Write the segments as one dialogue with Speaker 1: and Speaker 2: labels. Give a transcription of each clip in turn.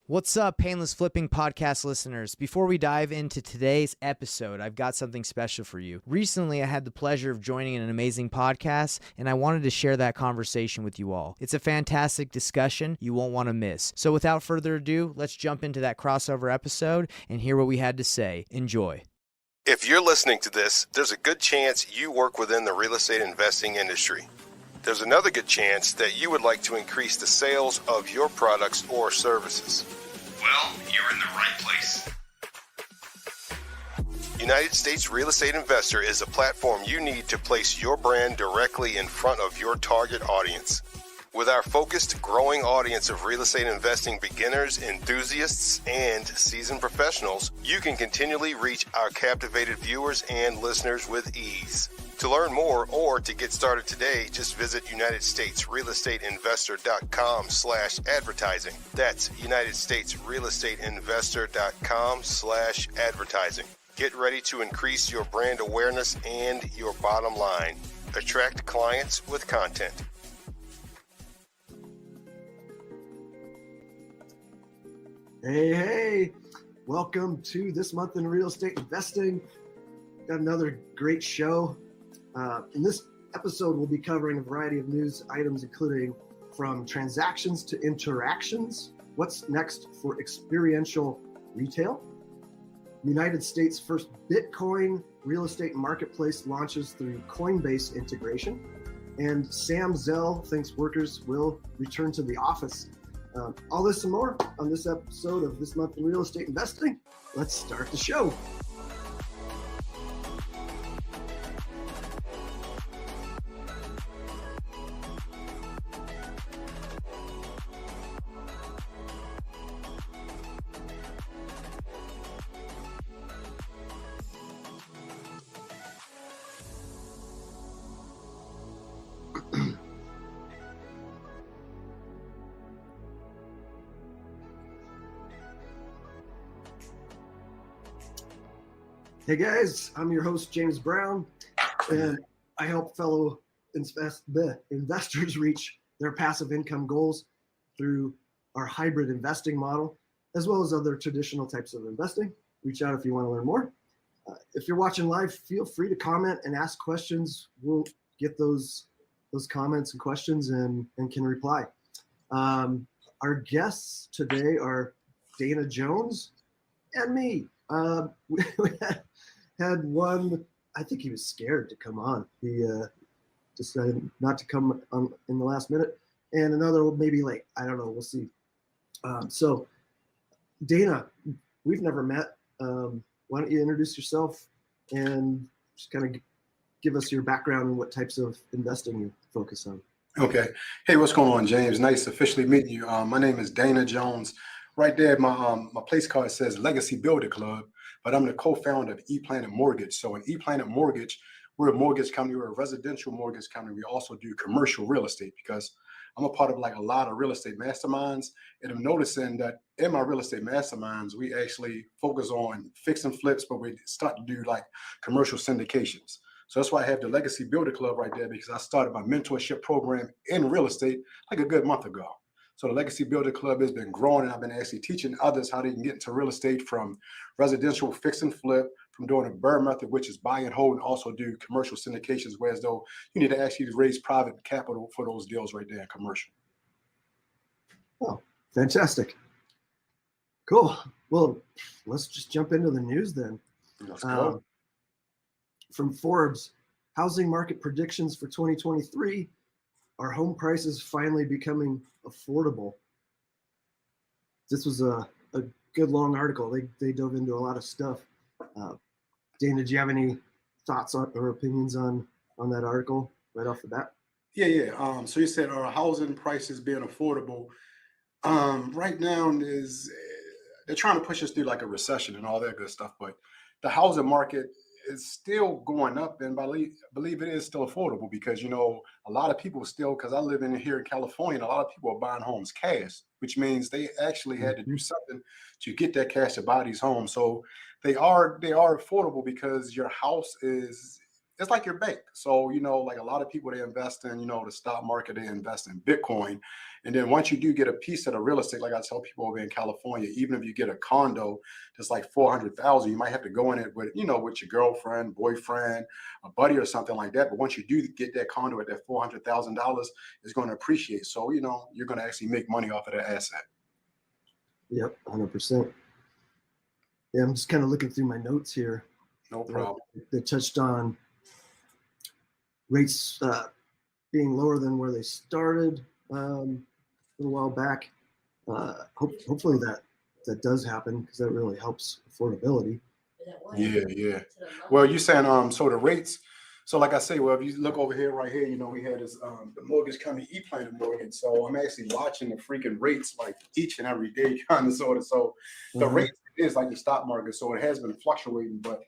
Speaker 1: What's up, Painless Flipping podcast listeners? Before we dive into today's episode, I've got something special for you. Recently, I had the pleasure of joining an amazing podcast, and I wanted to share that conversation with you all. It's a fantastic discussion you won't want to miss. So without further ado, let's jump into that crossover episode and hear what we had to say. Enjoy.
Speaker 2: If you're listening to this, there's a good chance you work within the real estate investing industry. There's another good chance that you would like to increase the sales of your products or services. Well, you're in the right place. United States Real Estate Investor is a platform you need to place your brand directly in front of your target audience. With our focused, growing audience of real estate investing beginners, enthusiasts, and seasoned professionals, you can continually reach our captivated viewers and listeners with ease. To learn more or to get started today, just visit UnitedStatesRealEstateInvestor.com/advertising. That's UnitedStatesRealEstateInvestor.com/advertising. Get ready to increase your brand awareness and your bottom line. Attract clients with content.
Speaker 3: Hey, welcome to This Month in Real Estate Investing. Got another great show. In this episode, we'll be covering a variety of news items, including from transactions to interactions, what's next for experiential retail, United States' first Bitcoin real estate marketplace launches through Coinbase integration, and Sam Zell thinks workers will return to the office. All this and more on this episode of This Month in Real Estate Investing. Let's start the show. Hey guys, I'm your host, James Brown, and I help fellow investors reach their passive income goals through our hybrid investing model, as well as other traditional types of investing. Reach out if you want to learn more. If you're watching live, feel free to comment and ask questions. We'll get those comments and questions and can reply. Our guests today are Dana Jones and me. We had one, I think he was scared to come on. He decided not to come on in the last minute, and another maybe late. I don't know. We'll see. So, Dana, we've never met. Why don't you introduce yourself and just kind of give us your background and what types of investing you focus on?
Speaker 4: Okay. Hey, what's going on, James? Nice officially meeting you. My name is Dana Jones. Right there, my place card says Legacy Builder Club, but I'm the co-founder of ePlanet Mortgage. So in ePlanet Mortgage, we're a mortgage company. We're a residential mortgage company. We also do commercial real estate because I'm a part of like a lot of real estate masterminds. And I'm noticing that in my real estate masterminds, we actually focus on fix and flips, but we start to do like commercial syndications. So that's why I have the Legacy Builder Club right there, because I started my mentorship program in real estate like a good month ago. So the Legacy Builder Club has been growing, and I've been actually teaching others how they can get into real estate from residential fix and flip, from doing a BRRRR method, which is buy and hold, and also do commercial syndications, whereas though you need to actually raise private capital for those deals right there in commercial.
Speaker 3: Oh, fantastic. Cool. Well, let's just jump into the news then.
Speaker 4: Let's go.
Speaker 3: From Forbes, housing market predictions for 2023. Are home prices finally becoming affordable? This was a good long article. They dove into a lot of stuff. Dana, did you have any thoughts on, or opinions on that article right off the bat?
Speaker 4: Yeah. So you said our housing prices being affordable. Right now they're trying to push us through like a recession and all that good stuff, but the housing market is still going up, and believe it is still affordable because, you know, a lot of people still, because I live here in California, a lot of people are buying homes cash, which means they actually had to do something to get that cash to buy these homes. So they are affordable because your house is it's like your bank. So, like a lot of people, they invest in, the stock market, they invest in Bitcoin. And then once you do get a piece of the real estate, like I tell people over in California, even if you get a condo that's like 400,000, you might have to go in it with, with your girlfriend, boyfriend, a buddy or something like that. But once you do get that condo at that $400,000, it's going to appreciate. So, you're going to actually make money off of that asset.
Speaker 3: Yep, 100%. Yeah, I'm just kind of looking through my notes here.
Speaker 4: No problem.
Speaker 3: They touched on rates being lower than where they started a little while back. Hopefully that does happen, because that really helps affordability.
Speaker 4: Yeah. Well, you saying so the rates. So like I say, well, if you look over here, right here, we had this the mortgage company E-Planet Mortgage. So I'm actually watching the freaking rates like each and every day, kind of sort of. So the rate is like the stock market, so it has been fluctuating, but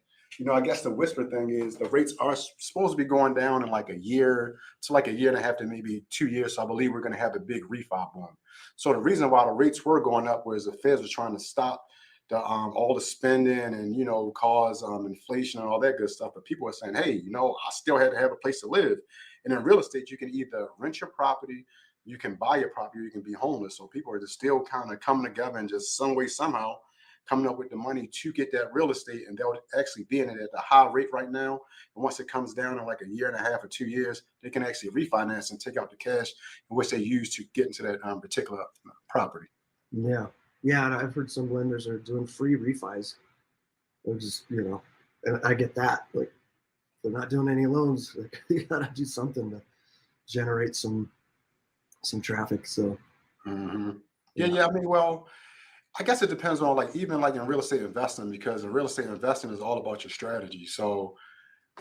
Speaker 4: I guess the whisper thing is the rates are supposed to be going down in like a year to like a year and a half to maybe 2 years. So I believe we're going to have a big refi boom. So the reason why the rates were going up was the Feds were trying to stop the all the spending and cause inflation and all that good stuff. But people are saying, hey, I still had to have a place to live. And in real estate, you can either rent your property, you can buy your property, or you can be homeless. So people are just still kind of coming together and just some way somehow coming up with the money to get that real estate, and they'll actually be in it at a high rate right now. And once it comes down in like a year and a half or 2 years, they can actually refinance and take out the cash in which they use to get into that particular property.
Speaker 3: Yeah, and I've heard some lenders are doing free refis. They're just, and I get that. Like, they're not doing any loans. Like, you gotta do something to generate some traffic. So,
Speaker 4: yeah. I mean, well, I guess it depends on even in real estate investing, because in real estate investing is all about your strategy. So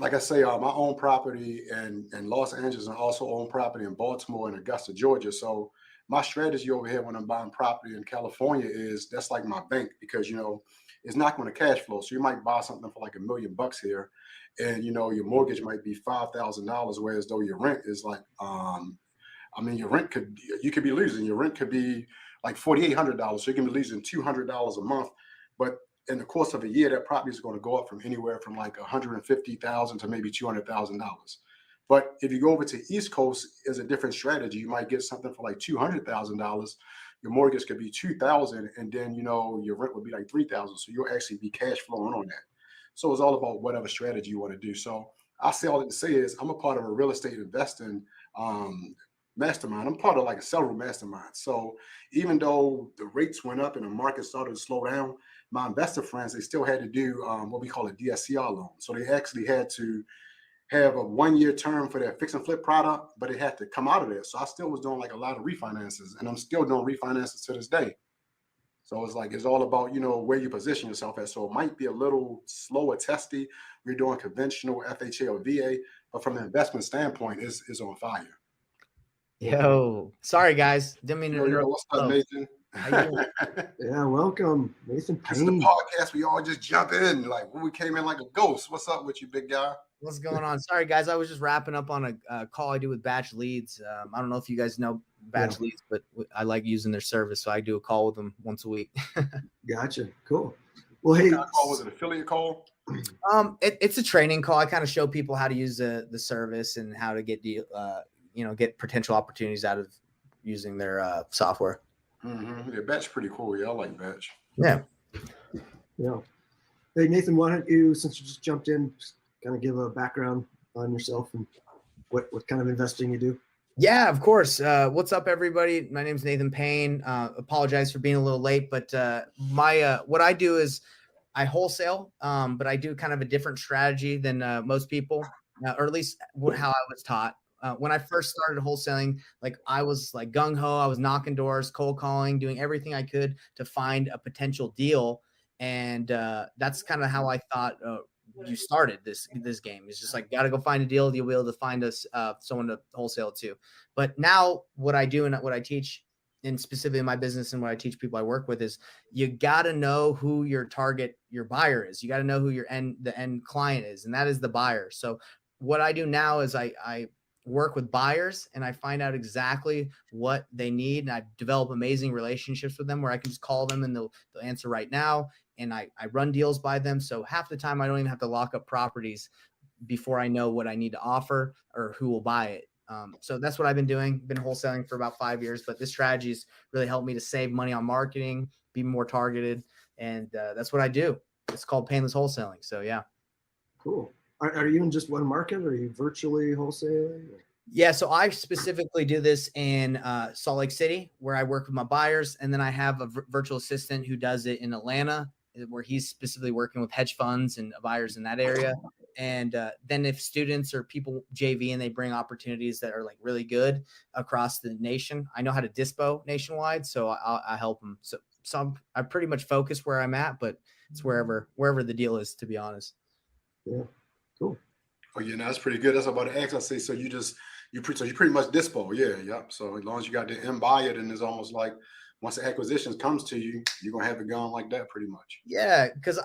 Speaker 4: like I say, I own property in Los Angeles and also own property in Baltimore and Augusta, Georgia. So my strategy over here when I'm buying property in California is that's like my bank, because, it's not going to cash flow. So you might buy something for like $1 million here, and, your mortgage might be $5,000, whereas though your rent is like, your rent you could be losing. Your rent could be like $4,800. So you can be losing $200 a month. But in the course of a year, that property is going to go up from anywhere from like $150,000 to maybe $200,000. But if you go over to East Coast, is a different strategy. You might get something for like $200,000. Your mortgage could be $2,000, and then your rent would be like $3,000. So you'll actually be cash flowing on that. So it's all about whatever strategy you want to do. So I say all that to say is I'm a part of a real estate investing mastermind. I'm part of like several masterminds. So even though the rates went up and the market started to slow down, my investor friends, they still had to do what we call a DSCR loan. So they actually had to have a 1-year term for their fix and flip product, but it had to come out of there. So I still was doing like a lot of refinances, and I'm still doing refinances to this day. So it's all about, where you position yourself at. So it might be a little slower testy. We're doing conventional FHA or VA, but from an investment standpoint, it's on fire.
Speaker 1: Yo, sorry guys, didn't mean to interrupt.
Speaker 4: What's up, Nathan?
Speaker 3: Yeah, welcome, Nathan Payne.
Speaker 4: This is the podcast. We all just jump in like we came in like a ghost. What's up with you, big guy?
Speaker 1: What's going on? Sorry, guys. I was just wrapping up on a call I do with Batch Leads. I don't know if you guys know Batch Leads, but I like using their service, so I do a call with them once a week.
Speaker 3: Gotcha. Cool. Well, hey,
Speaker 4: what kind of call was it? Affiliate call?
Speaker 1: It's a training call. I kind of show people how to use the service and how to get get potential opportunities out of using their software.
Speaker 4: Yeah, Batch pretty cool. Yeah, I like Batch.
Speaker 1: Yeah.
Speaker 3: Hey, Nathan, why don't you, since you just jumped in, just kind of give a background on yourself and what kind of investing you do?
Speaker 1: Yeah, of course. What's up, everybody? My name's Nathan Payne. Apologize for being a little late, but my what I do is I wholesale, but I do kind of a different strategy than most people, or at least how I was taught. When I first started wholesaling, like I was like gung ho, I was knocking doors, cold calling, doing everything I could to find a potential deal, and that's kind of how I thought you started this game. It's just like, got to go find a deal. You'll be able to find us someone to wholesale to. But now what I do and what I teach, and specifically in my business and what I teach people I work with, is you got to know who your buyer is. You got to know who the end client is, and that is the buyer. So what I do now is I work with buyers and I find out exactly what they need, and I develop amazing relationships with them where I can just call them and they'll answer right now. And I run deals by them. So half the time I don't even have to lock up properties. before I know what I need to offer or who will buy it. So that's what I've been doing. Been wholesaling for about 5 years, but this strategy has really helped me to save money on marketing, be more targeted, and that's what I do. It's called painless wholesaling. So yeah.
Speaker 3: Cool. Are you in just one market, or are you virtually wholesaling?
Speaker 1: Yeah, so I specifically do this in Salt Lake City, where I work with my buyers, and then I have a virtual assistant who does it in Atlanta, where he's specifically working with hedge funds and buyers in that area. And then if students or people JV and they bring opportunities that are like really good across the nation, I know how to dispo nationwide, so I help them. So I pretty much focus where I'm at, but it's wherever the deal is, to be honest.
Speaker 3: Yeah, cool.
Speaker 4: Oh yeah, no, that's pretty good. That's what I'm about to ask. I say, so you pretty much dispo, yeah, yep. So as long as you got the end buyer, then it's almost like once the acquisition comes to you, you're gonna have it gone like that, pretty much.
Speaker 1: Yeah, because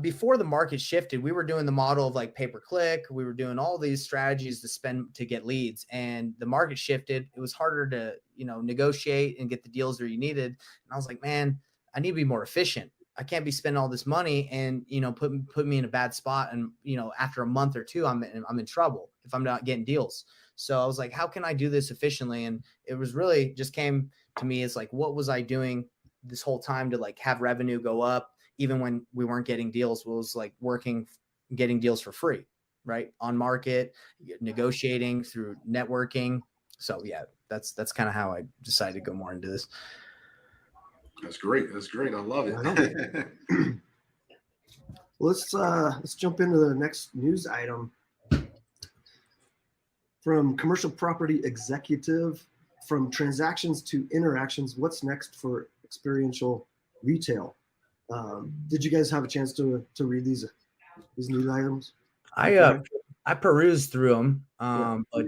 Speaker 1: before the market shifted, we were doing the model of like pay per click. We were doing all these strategies to spend to get leads, and the market shifted. It was harder to negotiate and get the deals that you needed. And I was like, man, I need to be more efficient. I can't be spending all this money and put me in a bad spot. And after a month or two, I'm in trouble if I'm not getting deals. So I was like, how can I do this efficiently? And it was really just came to me as like, what was I doing this whole time to like have revenue go up, even when we weren't getting deals? Was like getting deals for free, right? On market, negotiating through networking. So yeah, that's kind of how I decided to go more into this.
Speaker 4: That's great. That's great. I love it.
Speaker 3: Let's jump into the next news item. From commercial property executive, from transactions to interactions, what's next for experiential retail? Did you guys have a chance to read these news items?
Speaker 1: I perused through them, but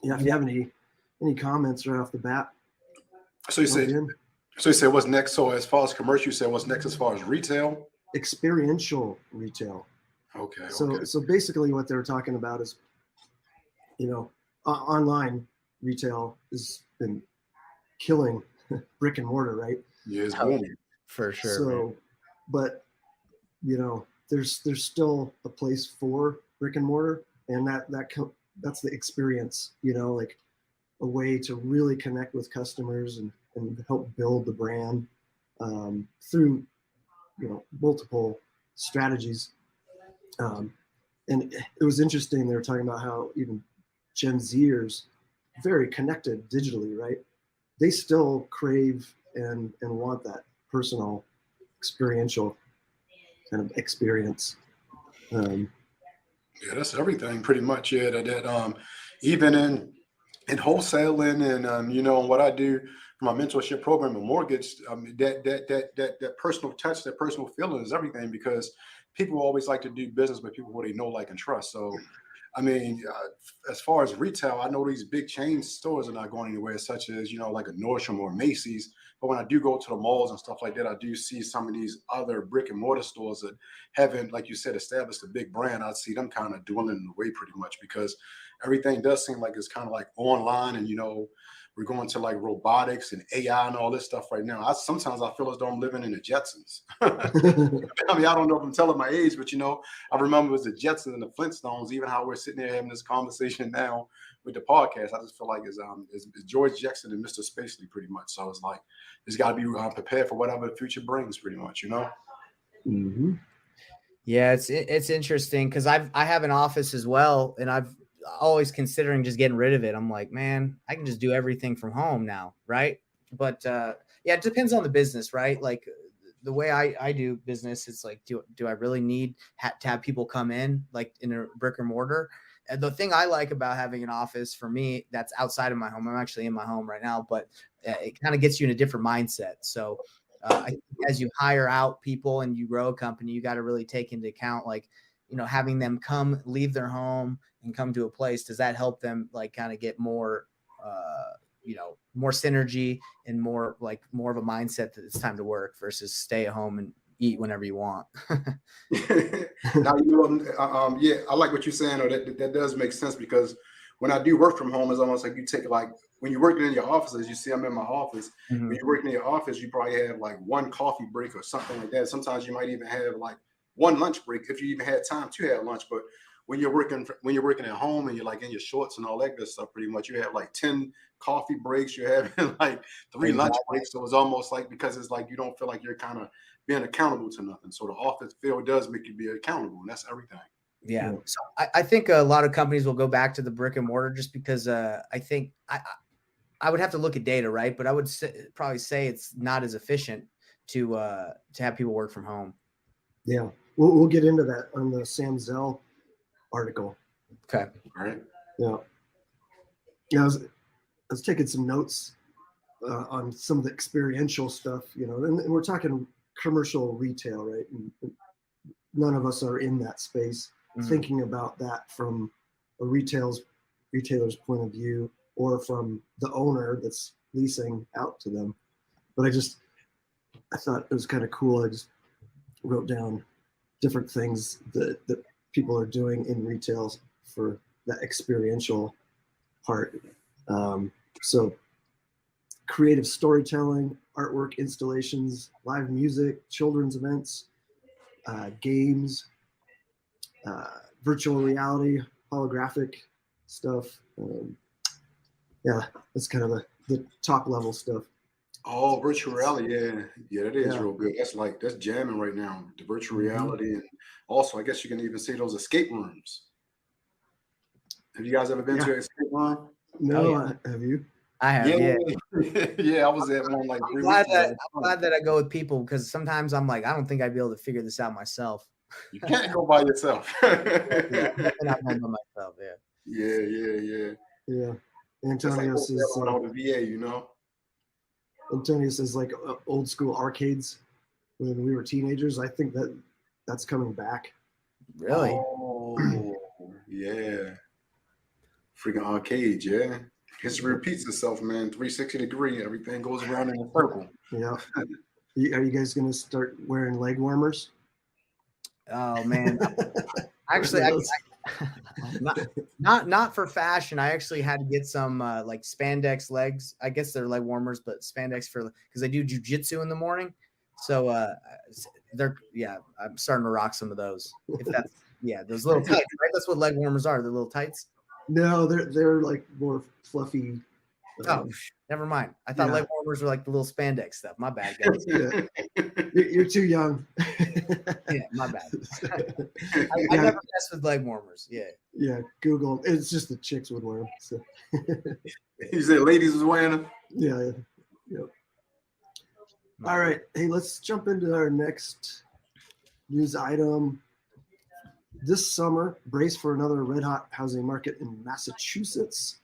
Speaker 3: if you have any comments right off the bat.
Speaker 4: So you said what's next? So as far as commercial, you said what's next as far as retail?
Speaker 3: Experiential retail.
Speaker 4: Okay.
Speaker 3: So basically what they're talking about is, online retail has been killing brick and mortar, right?
Speaker 4: Yeah, it's booming.
Speaker 1: For sure.
Speaker 3: So,
Speaker 1: man.
Speaker 3: But there's still a place for brick and mortar, and that's the experience, like a way to really connect with customers and help build the brand through multiple strategies. And it was interesting, they were talking about how even Gen Zers, very connected digitally, right? They still crave and want that personal experiential kind of experience.
Speaker 4: Yeah, that's everything pretty much. Yeah, that even in wholesaling and what I do for my mentorship program and mortgage, that personal touch, that personal feeling is everything, because people always like to do business with people who they know, like, and trust. So I mean, as far as retail, I know these big chain stores are not going anywhere, such as, like a Nordstrom or Macy's. But when I do go to the malls and stuff like that, I do see some of these other brick and mortar stores that haven't, like you said, established a big brand. I see them kind of dwindling away pretty much, because everything does seem like it's kind of like online, and, we're going to like robotics and AI and all this stuff right now. Sometimes I feel as though I'm living in the Jetsons. I mean, I don't know if I'm telling my age, but I remember it was the Jetsons and the Flintstones. Even how we're sitting there having this conversation now with the podcast, I just feel like it's George Jetson and Mr. Spacely pretty much. So it's like it's got to be prepared for whatever the future brings, pretty much.
Speaker 3: Mm-hmm.
Speaker 1: Yeah, it's interesting because I have an office as well, and I've always considering just getting rid of it. I'm like, man, I can just do everything from home now, right? But yeah, it depends on the business, right? Like the way I do business, it's like, do I really need to have people come in like in a brick or mortar? And the thing I like about having an office for me that's outside of my home, I'm actually in my home right now, but it kind of gets you in a different mindset. So I think as you hire out people and you grow a company, you got to really take into account, like, having them leave their home and come to a place. Does that help them like kind of get more, more synergy and more of a mindset that it's time to work versus stay at home and eat whenever you want?
Speaker 4: Now, yeah, I like what you're saying. Or that does make sense, because when I do work from home, it's almost like you take when you're working in your offices, you see I'm in my office. Mm-hmm. When you're working in your office, you probably have like one coffee break or something like that. Sometimes you might even have like one lunch break if you even had time to have lunch. But when you're working at home and you're like in your shorts and all that good stuff, pretty much you have like 10 coffee breaks, you're having like 3 lunch breaks. So it's almost like, because it's like you don't feel like you're kind of being accountable to nothing. So the office field does make you be accountable, and that's everything.
Speaker 1: Yeah. So I think a lot of companies will go back to the brick and mortar just because I think I would have to look at data, right? But I would probably say it's not as efficient to have people work from home.
Speaker 3: Yeah, we'll get into that on the Sam Zell article.
Speaker 1: Okay.
Speaker 4: All right.
Speaker 3: Yeah. Yeah, I was taking some notes on some of the experiential stuff, and we're talking commercial retail, right? And none of us are in that space thinking about that from a retailer's point of view, or from the owner that's leasing out to them. But I thought it was kind of cool. I just wrote down different things that people are doing in retail for that experiential part. So creative storytelling, artwork installations, live music, children's events, games, virtual reality, holographic stuff. Yeah, that's kind of the top level stuff.
Speaker 4: Oh, virtual reality, yeah, that is real good. That's jamming right now. The virtual reality, and also I guess you can even see those escape rooms. Have you guys ever been to an escape room?
Speaker 3: No, have you?
Speaker 1: I have,
Speaker 4: yeah. I was at one like 3
Speaker 1: I'm
Speaker 4: weeks ago.
Speaker 1: glad that I go with people, because sometimes I'm like, I don't think I'd be able to figure this out myself.
Speaker 4: You can't go by yourself.
Speaker 1: Yeah, I'm not by myself.
Speaker 4: Yeah.
Speaker 3: Antonio says
Speaker 4: the VA,
Speaker 3: Antonio says like old school arcades when we were teenagers. I think that's coming back.
Speaker 1: Really?
Speaker 4: Oh, yeah. Freaking arcades, yeah. History repeats itself, man. 360 degree, everything goes around in a circle.
Speaker 3: Yeah. Are you guys going to start wearing leg warmers?
Speaker 1: Oh man, actually, not for fashion. I actually had to get some like spandex legs. I guess they're leg warmers, but spandex because I do jujitsu in the morning. So I'm starting to rock some of those. If that's those little tights, right? That's what leg warmers are. They're little tights.
Speaker 3: No, they're like more fluffy.
Speaker 1: Oh, never mind. I thought leg warmers were like the little spandex stuff. My bad, guys.
Speaker 3: You're too young.
Speaker 1: Yeah, my bad. I never messed with leg warmers.
Speaker 3: Yeah. Google. It's just the chicks would wear them. So.
Speaker 4: You said ladies was wearing them.
Speaker 3: Yeah. All right. Hey, let's jump into our next news item. This summer, brace for another red hot housing market in Massachusetts.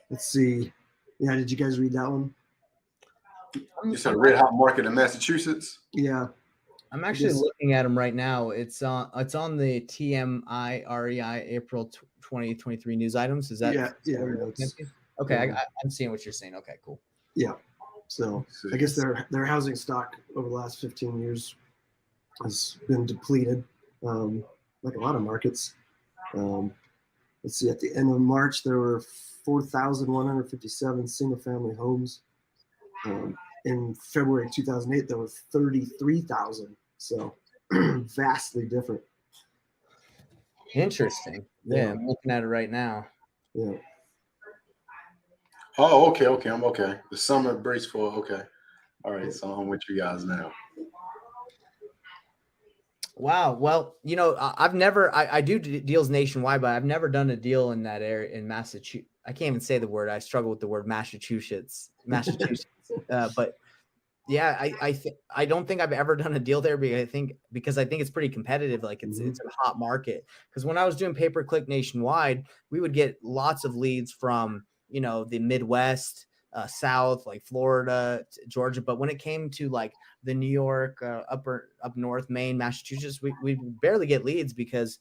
Speaker 3: Let's see. Yeah, did you guys read that one?
Speaker 4: You said a red hot market in Massachusetts?
Speaker 3: Yeah.
Speaker 1: I'm actually looking at them right now. It's on the TMIREI April 2023 news items. Is that?
Speaker 3: Yeah.
Speaker 1: Okay, I'm seeing what you're saying. Okay, cool.
Speaker 3: Yeah. So I guess their housing stock over the last 15 years has been depleted, like a lot of markets. Let's see, at the end of March, there were 4,157 single-family homes. In February 2008, there were 33,000. So vastly different.
Speaker 1: Interesting. Yeah, I'm looking at it right now.
Speaker 3: Yeah.
Speaker 4: Oh, okay. I'm okay. The summer brace for okay. All right, so I'm with you guys now.
Speaker 1: Wow. Well, I do deals nationwide, but I've never done a deal in that area in Massachusetts. I can't even say the word. I struggle with the word Massachusetts. But yeah, I don't think I've ever done a deal there because I think it's pretty competitive. Like it's a hot market. Because when I was doing pay-per-click nationwide, we would get lots of leads from the Midwest, South, like Florida, Georgia. But when it came to like the New York, up north, Maine, Massachusetts, we barely get leads because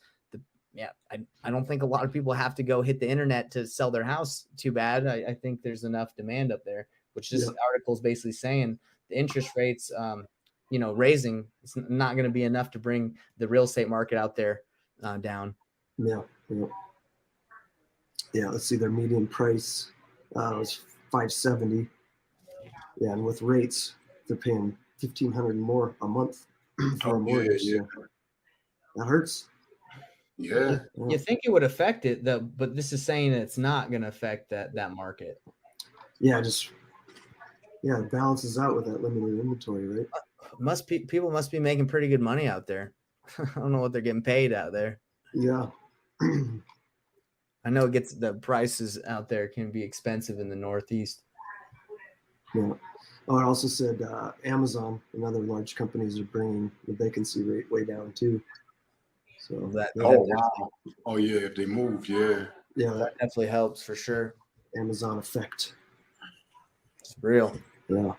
Speaker 1: I don't think a lot of people have to go hit the internet to sell their house too bad. I think there's enough demand up there, which this article is basically saying the interest rates, raising, it's not going to be enough to bring the real estate market out there down.
Speaker 3: Yeah. Let's see, their median price was $570. Yeah, and with rates, they're paying $1,500 more a month for a mortgage.
Speaker 4: Yeah.
Speaker 3: So that hurts.
Speaker 4: Yeah.
Speaker 1: You think it would affect it though, but this is saying that it's not going to affect that market.
Speaker 3: Yeah, it balances out with that limited inventory, right?
Speaker 1: People must be making pretty good money out there. I don't know what they're getting paid out there.
Speaker 3: Yeah.
Speaker 1: I know the prices out there can be expensive in the Northeast.
Speaker 3: Yeah. Oh, it also said Amazon and other large companies are bringing the vacancy rate way down too. So
Speaker 4: wow. Oh yeah, if they move, yeah.
Speaker 1: That definitely helps for sure.
Speaker 3: Amazon effect.
Speaker 1: It's real.
Speaker 3: Yeah.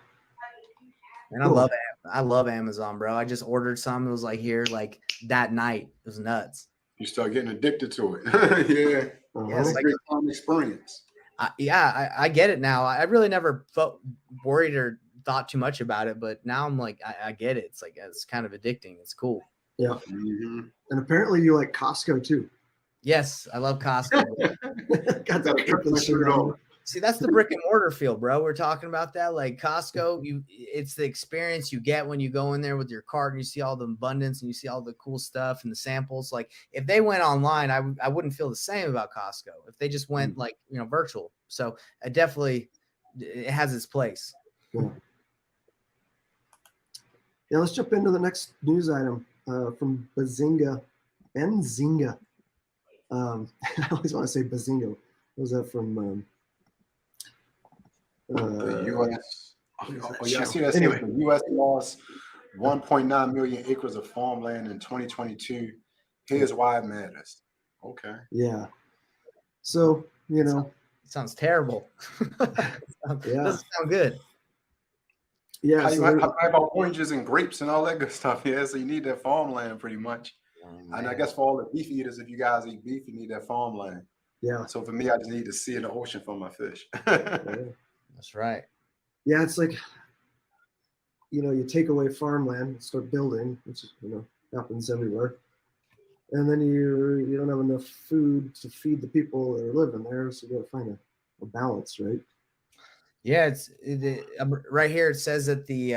Speaker 1: And cool. I love Amazon, bro. I just ordered some. It was like here, like that night. It was nuts.
Speaker 4: You start getting addicted to it. Yeah.
Speaker 1: Yeah, it's
Speaker 4: like a great experience.
Speaker 1: I get it now. I really never felt worried or thought too much about it, but now I'm like, I get it. It's kind of addicting. It's cool.
Speaker 3: Yeah. And apparently you like Costco too.
Speaker 1: Yes, I love Costco.
Speaker 3: Got that.
Speaker 1: See, that's the brick and mortar feel, bro. We're talking about that. Like Costco, it's the experience you get when you go in there with your cart and you see all the abundance and you see all the cool stuff and the samples. Like if they went online, I wouldn't feel the same about Costco if they just went like, virtual. So it has its place.
Speaker 3: Yeah, let's jump into the next news item from Benzinga. I always want to say Bazinga. What was that from?
Speaker 4: The U.S. I see that. Anyway, the U.S. lost 1.9 million acres of farmland in 2022. Here's why it matters. Okay.
Speaker 3: Yeah. So
Speaker 1: it sounds terrible. Doesn't sound good.
Speaker 4: Yeah. How about oranges and grapes and all that good stuff? Yeah. So you need that farmland pretty much. And I guess for all the beef eaters, if you guys eat beef, you need that farmland.
Speaker 3: Yeah.
Speaker 4: So for me, I just need to see in the ocean for my fish.
Speaker 1: That's right.
Speaker 3: Yeah, it's like, you take away farmland, start building, which happens everywhere, and then you don't have enough food to feed the people that are living there, so you got to find a balance, right?
Speaker 1: Yeah, right here. It says that the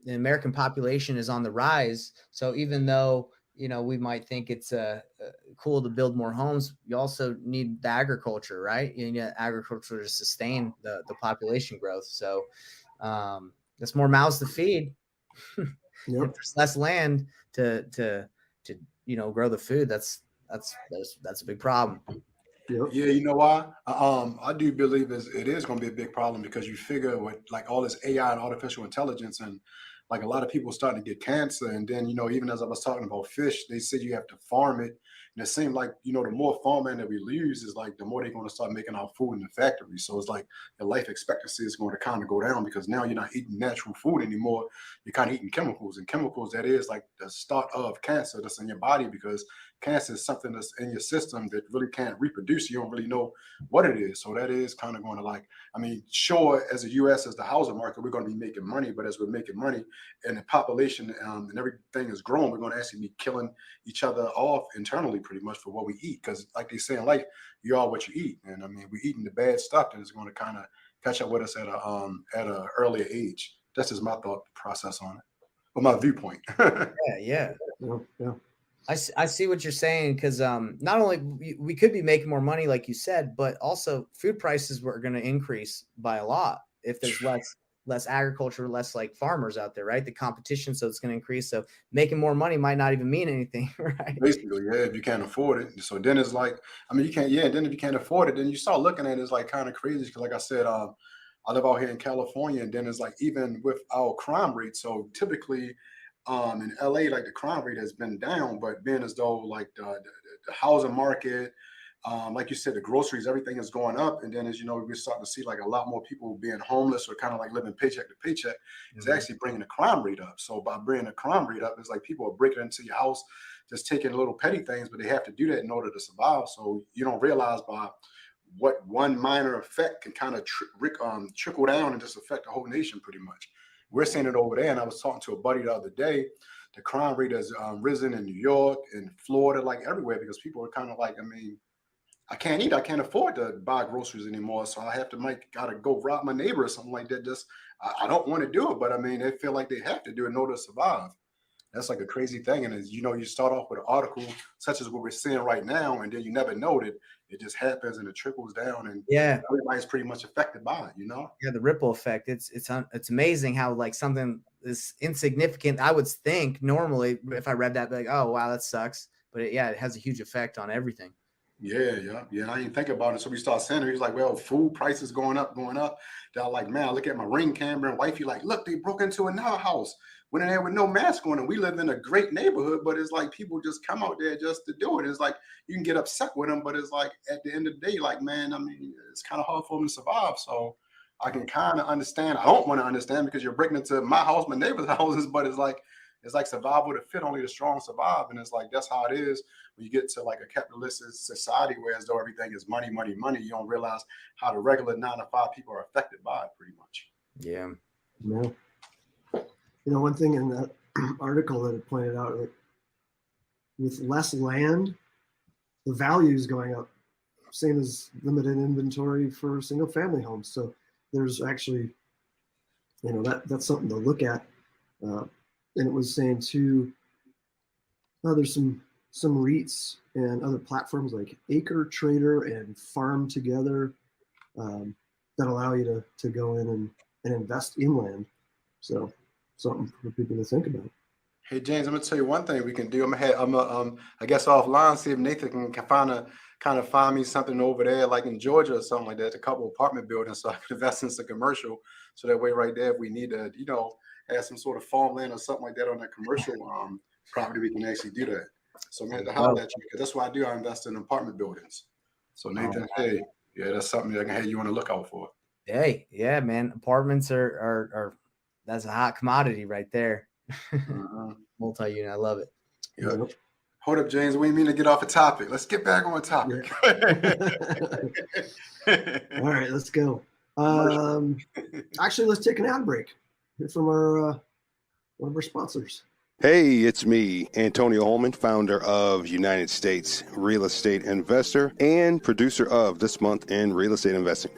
Speaker 1: American population is on the rise. So even though we might think it's cool to build more homes, you also need the agriculture, right? You need agriculture to sustain the population growth. So that's more mouths to feed. Yep. If there's less land to grow the food, that's a big problem.
Speaker 3: Yep.
Speaker 4: Yeah, you know why? I do believe it is going to be a big problem because you figure with like all this AI and artificial intelligence and like a lot of people starting to get cancer. And then, even as I was talking about fish, they said you have to farm it. And it seemed like, the more farmland that we lose is like the more they're going to start making our food in the factory. So it's like the life expectancy is going to kind of go down because now you're not eating natural food anymore. You're kind of eating chemicals, and chemicals that is like the start of cancer that's in your body, because cancer is something that's in your system that really can't reproduce. You don't really know what it is. So that is kind of going to sure, as a U.S., as the housing market, we're going to be making money. But as we're making money and the population and everything is growing, we're going to actually be killing each other off internally pretty much for what we eat. Because like they say in life, you are what you eat. And we're eating the bad stuff and it's going to kind of catch up with us at a earlier age. That's just my thought process on it, or my viewpoint.
Speaker 3: Yeah.
Speaker 1: I see what you're saying, because not only we could be making more money, like you said, but also food prices were going to increase by a lot if there's less agriculture, less like farmers out there, right? The competition, so it's going to increase. So making more money might not even mean anything, right?
Speaker 4: Basically, yeah, if you can't afford it. So then it's like, you can't, then if you can't afford it, then you start looking at it, it's like kind of crazy. Because like I said, I live out here in California, and then it's like even with our crime rate. So typically, in LA, like the crime rate has been down, but being as though like the housing market, like you said, the groceries, everything is going up. And then as we're starting to see like a lot more people being homeless or kind of like living paycheck to paycheck. Is actually bringing the crime rate up. So by bringing the crime rate up, it's like people are breaking into your house, just taking little petty things, but they have to do that in order to survive. So you don't realize by what one minor effect can kind of trickle down and just affect the whole nation pretty much. We're seeing it over there. And I was talking to a buddy the other day. The crime rate has risen in New York and Florida, like everywhere, because people are kind of like, I can't eat. I can't afford to buy groceries anymore. So I have to gotta go rob my neighbor or something like that just I don't want to do it, but I mean, they feel like they have to do it in order to survive. That's like a crazy thing. And as you know, you start off with an article such as what we're seeing right now, and then you never know it. It just happens and it trickles down, and
Speaker 1: Yeah.
Speaker 4: everybody's pretty much affected by it, you know?
Speaker 1: Yeah, the ripple effect. It's amazing how like something is insignificant. I would think normally if I read that, like, oh wow, that sucks. But it has a huge effect on everything.
Speaker 4: Yeah. I didn't think about it. So we start saying, he's like, well, food prices going up. They're like, man, I look at my Ring camera and wifey like, look, they broke into another house. Went in there with no mask on, and we live in a great neighborhood, but it's like people just come out there just to do it. It's like you can get upset with them, but it's like at the end of the day, like, man, I mean, it's kind of hard for them to survive. So I can kind of understand. I don't want to understand because you're breaking into my house, my neighbor's houses, but it's like survival to fit. Only the strong survive, and it's like that's how it is when you get to like a capitalistic society where as though everything is money, money, money. You don't realize how the regular 9 to 5 people are affected by it pretty much.
Speaker 1: Yeah.
Speaker 3: No. You know, one thing in that article that it pointed out, that with less land, the value is going up, same as limited inventory for single family homes. So there's actually, you know, that's something to look at. And it was saying too, there's some REITs and other platforms like Acre Trader and Farm Together that allow you to go in and invest in land. So something for people to think about.
Speaker 4: Hey James, I'm gonna tell you one thing we can do. I guess offline see if Nathan can kind of find me something over there, like in Georgia or something like that, a couple apartment buildings, so I can invest in some commercial. So that way, right there, if we need to, you know, have some sort of farmland or something like that on that commercial property, we can actually do that. So man, to holler at you, because that's what I do. I invest in apartment buildings. So Nathan, hey, yeah, that's something that hey, you want to look out for.
Speaker 1: Hey, yeah, man. Apartments are that's a hot commodity right there. Multi-unit, I love it.
Speaker 4: Yeah. Hold up, James. We mean to get off a topic. Let's get back on topic.
Speaker 3: All right, let's go. Actually, let's take an ad break. Hear from our one of our sponsors.
Speaker 2: Hey, it's me, Antonio Holman, founder of United States Real Estate Investor and producer of This Month in Real Estate Investing.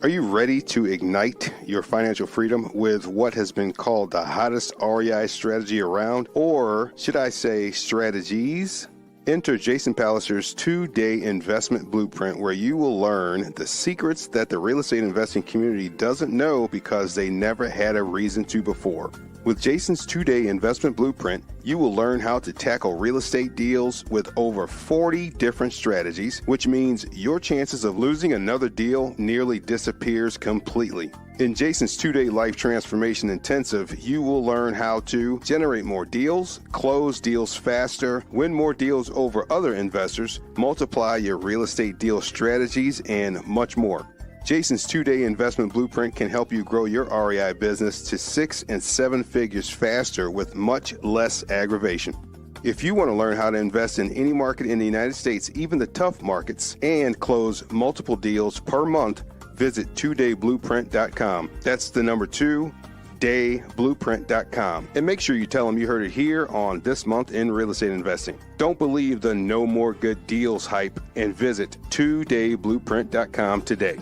Speaker 2: Are you ready to ignite your financial freedom with what has been called the hottest REI strategy around, or should I say strategies? Enter Jason Palliser's 2-day investment blueprint, where you will learn the secrets that the real estate investing community doesn't know because they never had a reason to before. With Jason's 2-day investment blueprint, you will learn how to tackle real estate deals with over 40 different strategies, which means your chances of losing another deal nearly disappears completely. In Jason's 2-day life transformation intensive, you will learn how to generate more deals, close deals faster, win more deals over other investors, multiply your real estate deal strategies, and much more. Jason's 2-day investment blueprint can help you grow your REI business to 6 and 7 figures faster with much less aggravation. If you want to learn how to invest in any market in the United States, even the tough markets, and close multiple deals per month, visit 2dayblueprint.com. That's the number 2dayblueprint.com. And make sure you tell them you heard it here on This Month in Real Estate Investing. Don't believe the no more good deals hype and visit 2dayblueprint.com today.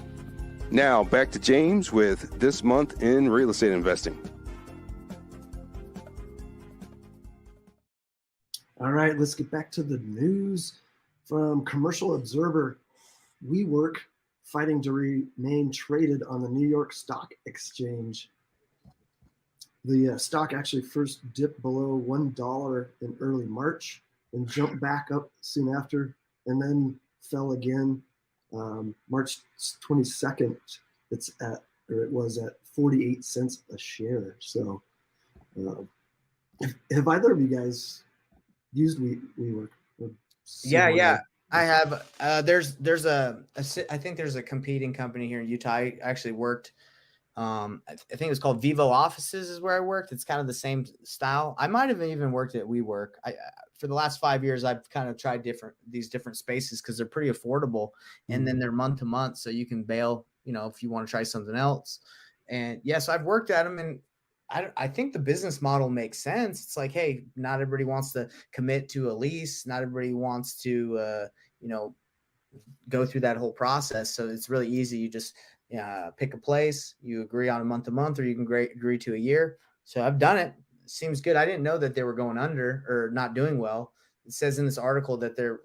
Speaker 2: Now, back to James with This Month in Real Estate Investing.
Speaker 3: All right, let's get back to the news from Commercial Observer. WeWork fighting to remain traded on the New York Stock Exchange. The stock actually first dipped below $1 in early March and jumped back up soon after, and then fell again. March 22nd, it was at 48 cents a share. So, have either of you guys used WeWork?
Speaker 1: Yeah, I have. There's I think there's a competing company here in Utah. I actually worked. I think it was called Vivo Offices is where I worked. It's kind of the same style. I might have even worked at WeWork. For the last 5 years, I've kind of tried these different spaces because they're pretty affordable, and then they're month to month, so you can bail, if you want to try something else. And yes, I've worked at them, and I think the business model makes sense. It's like, hey, not everybody wants to commit to a lease. Not everybody wants to, go through that whole process. So it's really easy. You just pick a place, you agree on a month to month, or you can agree to a year. So I've done it. Seems good. I didn't know that they were going under or not doing well. It says in this article that they're,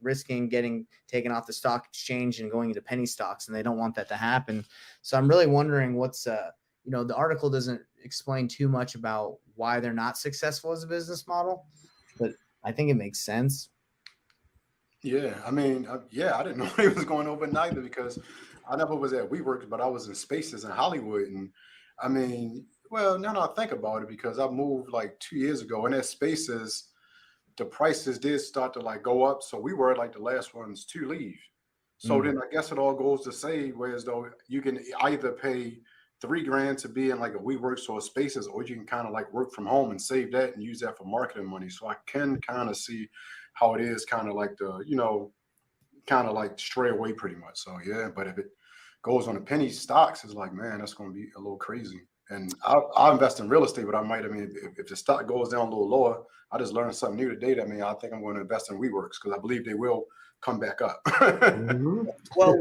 Speaker 1: risking getting taken off the stock exchange and going into penny stocks, and they don't want that to happen. So I'm really wondering what's, the article doesn't explain too much about why they're not successful as a business model, but I think it makes sense.
Speaker 4: Yeah, I mean, I didn't know it was going over neither because I never was at WeWork, but I was in Spaces in Hollywood, and I mean, well, now that I think about it, because I moved like 2 years ago, and at Spaces, the prices did start to like go up, so we were like the last ones to leave. So then I guess it all goes to say, whereas though you can either pay $3,000 to be in like a WeWork or a Spaces, or you can kind of like work from home and save that and use that for marketing money. So I can kind of see how it is kind of like kind of like stray away pretty much. So yeah, but if it goes on the penny stocks, it's like, man, that's going to be a little crazy. And I'll invest in real estate, but if the stock goes down a little lower, I just learned something new today. I think I'm going to invest in WeWorks because I believe they will come back up.
Speaker 3: Mhm.
Speaker 1: Well,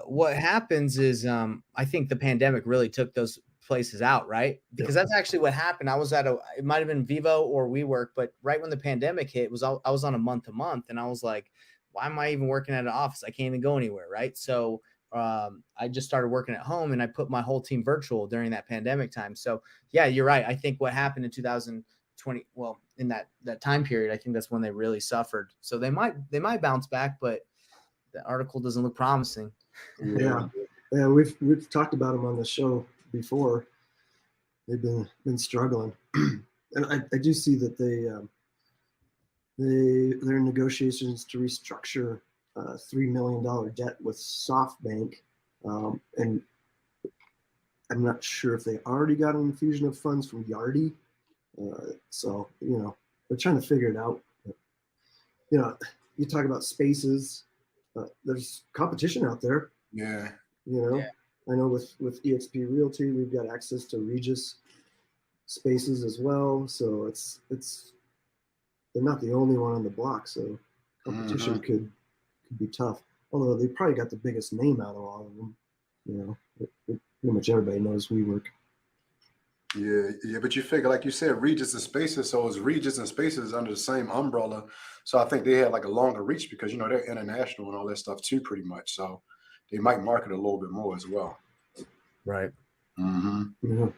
Speaker 1: what happens is I think the pandemic really took those places out, right? Because that's actually what happened. I was it might have been Vivo or WeWork, but right when the pandemic hit, I was on a month to month, and I was like, why am I even working at an office? I can't even go anywhere, right? So I just started working at home, and I put my whole team virtual during that pandemic time. So yeah, you're right. I think what happened in 2020, well, in that time period, I think that's when they really suffered. So they might bounce back, but the article doesn't look promising.
Speaker 3: Yeah, we've talked about them on the show before. They've been struggling, and I do see that they're in negotiations to restructure $3 million debt with SoftBank, and I'm not sure if they already got an infusion of funds from Yardi. So they're trying to figure it out. You talk about Spaces. There's competition out there.
Speaker 4: Yeah.
Speaker 3: I know with EXP Realty, we've got access to Regis Spaces as well. So it's they're not the only one on the block. So competition could be tough. Although they probably got the biggest name out of all of them. Pretty much everybody knows WeWork.
Speaker 4: Yeah, but you figure, like you said, Regis and Spaces, so it's Regis and Spaces under the same umbrella. So I think they had like a longer reach because they're international and all that stuff too, pretty much. So they might market a little bit more as well.
Speaker 1: Right.
Speaker 3: Yeah.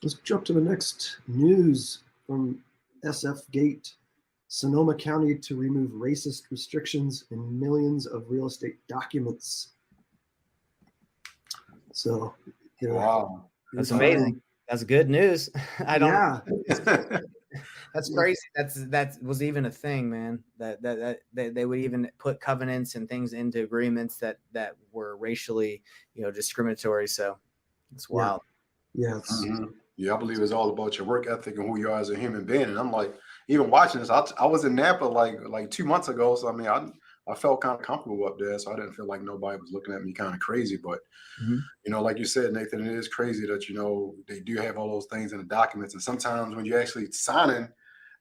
Speaker 3: Let's jump to the next news from SF Gate. Sonoma County to remove racist restrictions in millions of real estate documents. So,
Speaker 4: wow,
Speaker 1: that's amazing. That's good news. I don't.
Speaker 3: Yeah.
Speaker 1: That's crazy. That was even a thing, man. That they would even put covenants and things into agreements that were racially, discriminatory. So it's wild.
Speaker 3: Yeah.
Speaker 4: Yeah, I believe it's all about your work ethic and who you are as a human being. And I'm like, even watching this, I was in Napa like 2 months ago. So I felt kind of comfortable up there. So I didn't feel like nobody was looking at me kind of crazy. But like you said, Nathan, it is crazy that they do have all those things in the documents. And sometimes when you're actually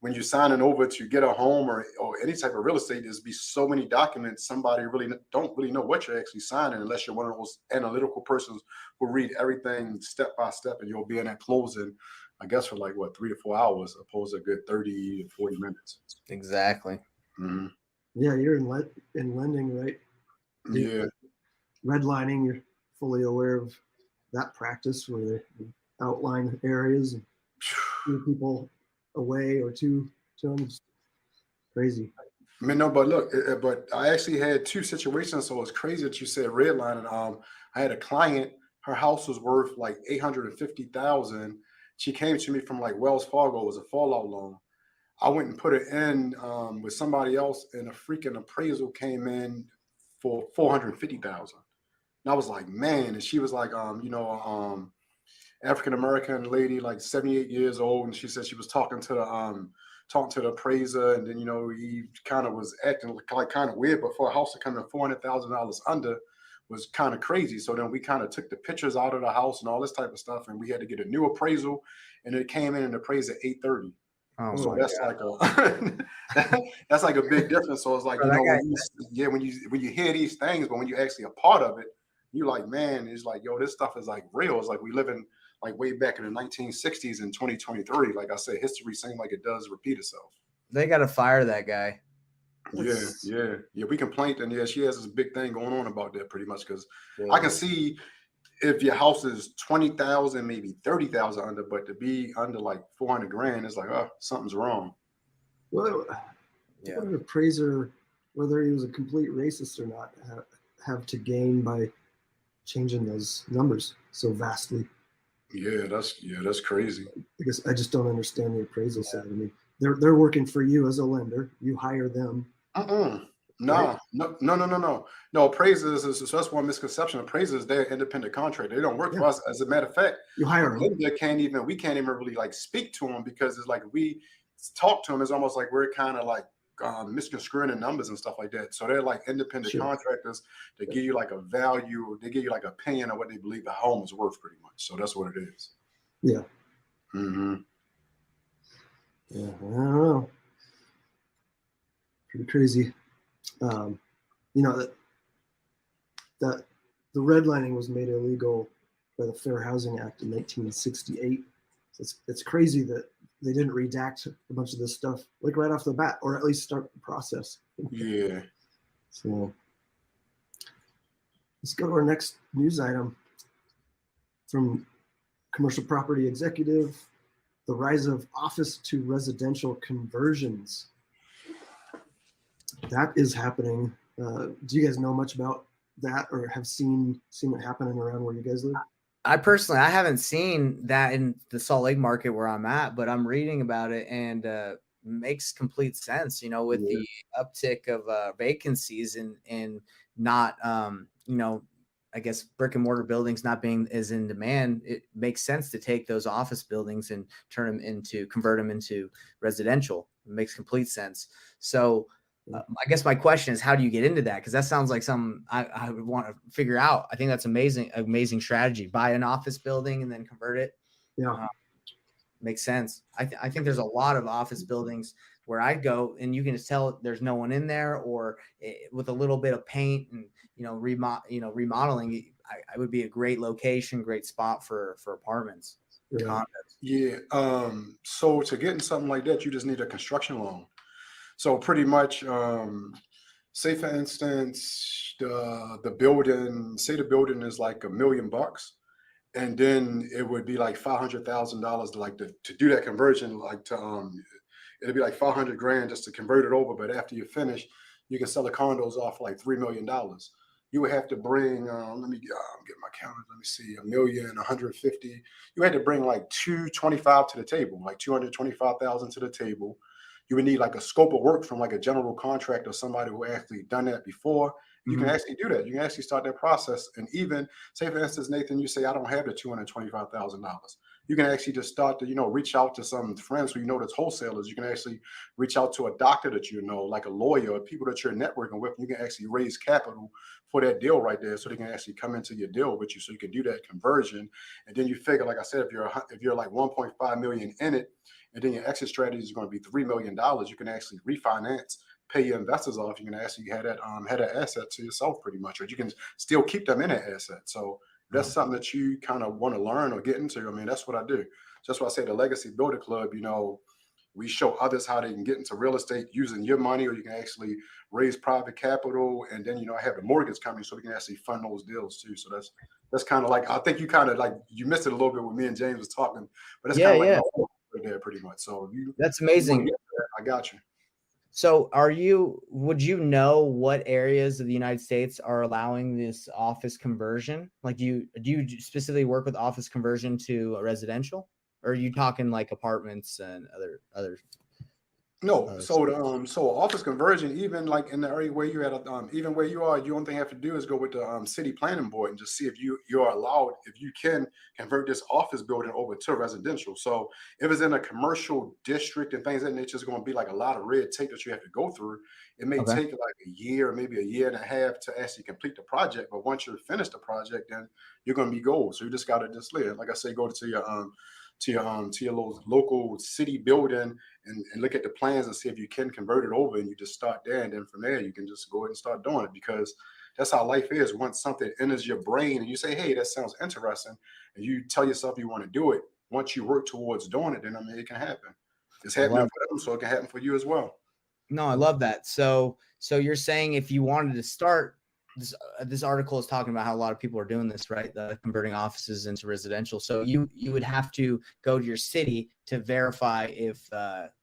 Speaker 4: when you're signing over to get a home or any type of real estate, there's be so many documents. Somebody really don't really know what you're actually signing unless you're one of those analytical persons who read everything step by step, and you'll be in that closing, I guess, for like 3 to 4 hours, opposed to a good 30 to 40 minutes.
Speaker 1: Exactly.
Speaker 4: Mm-hmm.
Speaker 3: Yeah, you're in lending, right?
Speaker 4: Yeah.
Speaker 3: Redlining, you're fully aware of that practice where they outline areas and move people away or to them. It's crazy.
Speaker 4: No, but look, but I actually had 2 situations. So it's crazy that you said redlining. I had a client, her house was worth like $850,000. She came to me from like Wells Fargo. It was a fallout loan. I went and put it in with somebody else, and a freaking appraisal came in for $450,000. And I was like, man. And she was like, African American lady, like 78 years old, and she said she was talking to the appraiser, and then he kind of was acting like kind of weird, but for a house to come in $400,000 under was kind of crazy. So then we kind of took the pictures out of the house and all this type of stuff, and we had to get a new appraisal, and it came in and appraised at $830,000.
Speaker 1: Oh,
Speaker 4: so that's God. That's like a big difference. So it's like when you hear these things, but when you're actually a part of it, You like, man, it's like, yo, this stuff is like real. It's like we live in like way back in the 1960s in 2023. Like I said, history seems like it does repeat itself.
Speaker 1: They got to fire that guy.
Speaker 4: Yeah. We complained, and yeah, she has this big thing going on about that pretty much because
Speaker 1: Yeah.
Speaker 4: I can see if your house is 20,000, maybe 30,000 under, but to be under like 400 grand, it's like, oh, something's wrong.
Speaker 3: Well,
Speaker 1: Yeah.
Speaker 3: what an appraiser, whether he was a complete racist or not, have to gain by changing those numbers so vastly.
Speaker 4: Yeah, that's crazy.
Speaker 3: Because I just don't understand the appraisal side. I mean, they're working for you as a lender. You hire them.
Speaker 4: No. Appraisers so that's one misconception. Appraisers, they're independent contractor. They don't work for us. As a matter of fact,
Speaker 3: you hire them.
Speaker 4: We can't even really like speak to them because it's like if we talk to them, it's almost like we're kind of like misconstruing the numbers and stuff like that. So they're like independent contractors that give you like a value. They give you like an opinion of what they believe the home is worth, pretty much. So that's what it is.
Speaker 3: Yeah.
Speaker 4: Mm-hmm.
Speaker 3: Yeah, I don't know. Pretty crazy. That the redlining was made illegal by the Fair Housing Act in 1968. So it's crazy that they didn't redact a bunch of this stuff like right off the bat, or at least start the process.
Speaker 4: Yeah.
Speaker 3: So let's go to our next news item from Commercial Property Executive: the rise of office to residential conversions. That is happening. Do you guys know much about that, or have seen it happening around where you guys live?
Speaker 1: I haven't seen that in the Salt Lake market where I'm at, but I'm reading about it, and makes complete sense, with the uptick of vacancies and not, I guess brick and mortar buildings not being as in demand. It makes sense to take those office buildings and convert them into residential. It makes complete sense. So I guess my question is, how do you get into that? Because that sounds like something I would want to figure out. I think that's amazing strategy. Buy an office building and then convert it.
Speaker 3: Yeah,
Speaker 1: makes sense. I think there's a lot of office buildings where I go and you can just tell there's no one in there, or with a little bit of paint and remodeling. I would be a great location, great spot for apartments.
Speaker 4: Yeah. So to get in something like that, you just need a construction loan. So pretty much, say for instance, the building is like $1 million, and then it would be like $500,000 to do that conversion. It'd be like 500 grand just to convert it over. But after you finish, you can sell the condos off for like $3 million. You would have to bring, let me get my calendar. Let me see, 1,150,000. You had to bring like 225 to the table, like 225,000 to the table. You would need like a scope of work from like a general contractor, somebody who actually done that before. You can actually do that. You can actually start that process. And even say, for instance, Nathan, you say, I don't have the $225,000. You can actually just start to, reach out to some friends who that's wholesalers. You can actually reach out to a doctor that like a lawyer, or people that you're networking with. You can actually raise capital for that deal right there, so they can actually come into your deal with you, so you can do that conversion. And then you figure, like I said, if you're like 1.5 million in it, and then your exit strategy is going to be $3 million, you can actually refinance, pay your investors off. You can actually have that asset to yourself pretty much, or you can still keep them in that asset. So if that's something that you kind of want to learn or get into, I mean, that's what I do. So that's why I say the Legacy Builder Club, we show others how they can get into real estate using your money, or you can actually raise private capital. And then, I have the mortgage coming, so we can actually fund those deals too. So that's kind of like, I think you missed it a little bit when me and James was talking, but that's kind of like there pretty much. So
Speaker 1: that's amazing.
Speaker 4: I got you.
Speaker 1: So would you know what areas of the United States are allowing this office conversion? Like, do you specifically work with office conversion to a residential, or are you talking like apartments and other?
Speaker 4: No, so office conversion, even like in the area where you're at, even where you are, the only thing you have to do is go with the city planning board and just see if you're allowed, if you can convert this office building over to residential. So if it's in a commercial district and things, and it's just going to be like a lot of red tape that you have to go through. It may take like a year, maybe a year and a half to actually complete the project. But once you're finished the project, then you're going to be gold. So you just got to just live, like I say, go to your local city building and look at the plans and see if you can convert it over, and you just start there. And then from there, you can just go ahead and start doing it, because that's how life is. Once something enters your brain and you say, hey, that sounds interesting, and you tell yourself you want to do it, once you work towards doing it, then I mean, it can happen. It's happening for them, so it can happen for you as well.
Speaker 1: No, I love that. So you're saying if you wanted to start this article is talking about how a lot of people are doing this, right? Converting offices into residential. So you would have to go to your city to verify if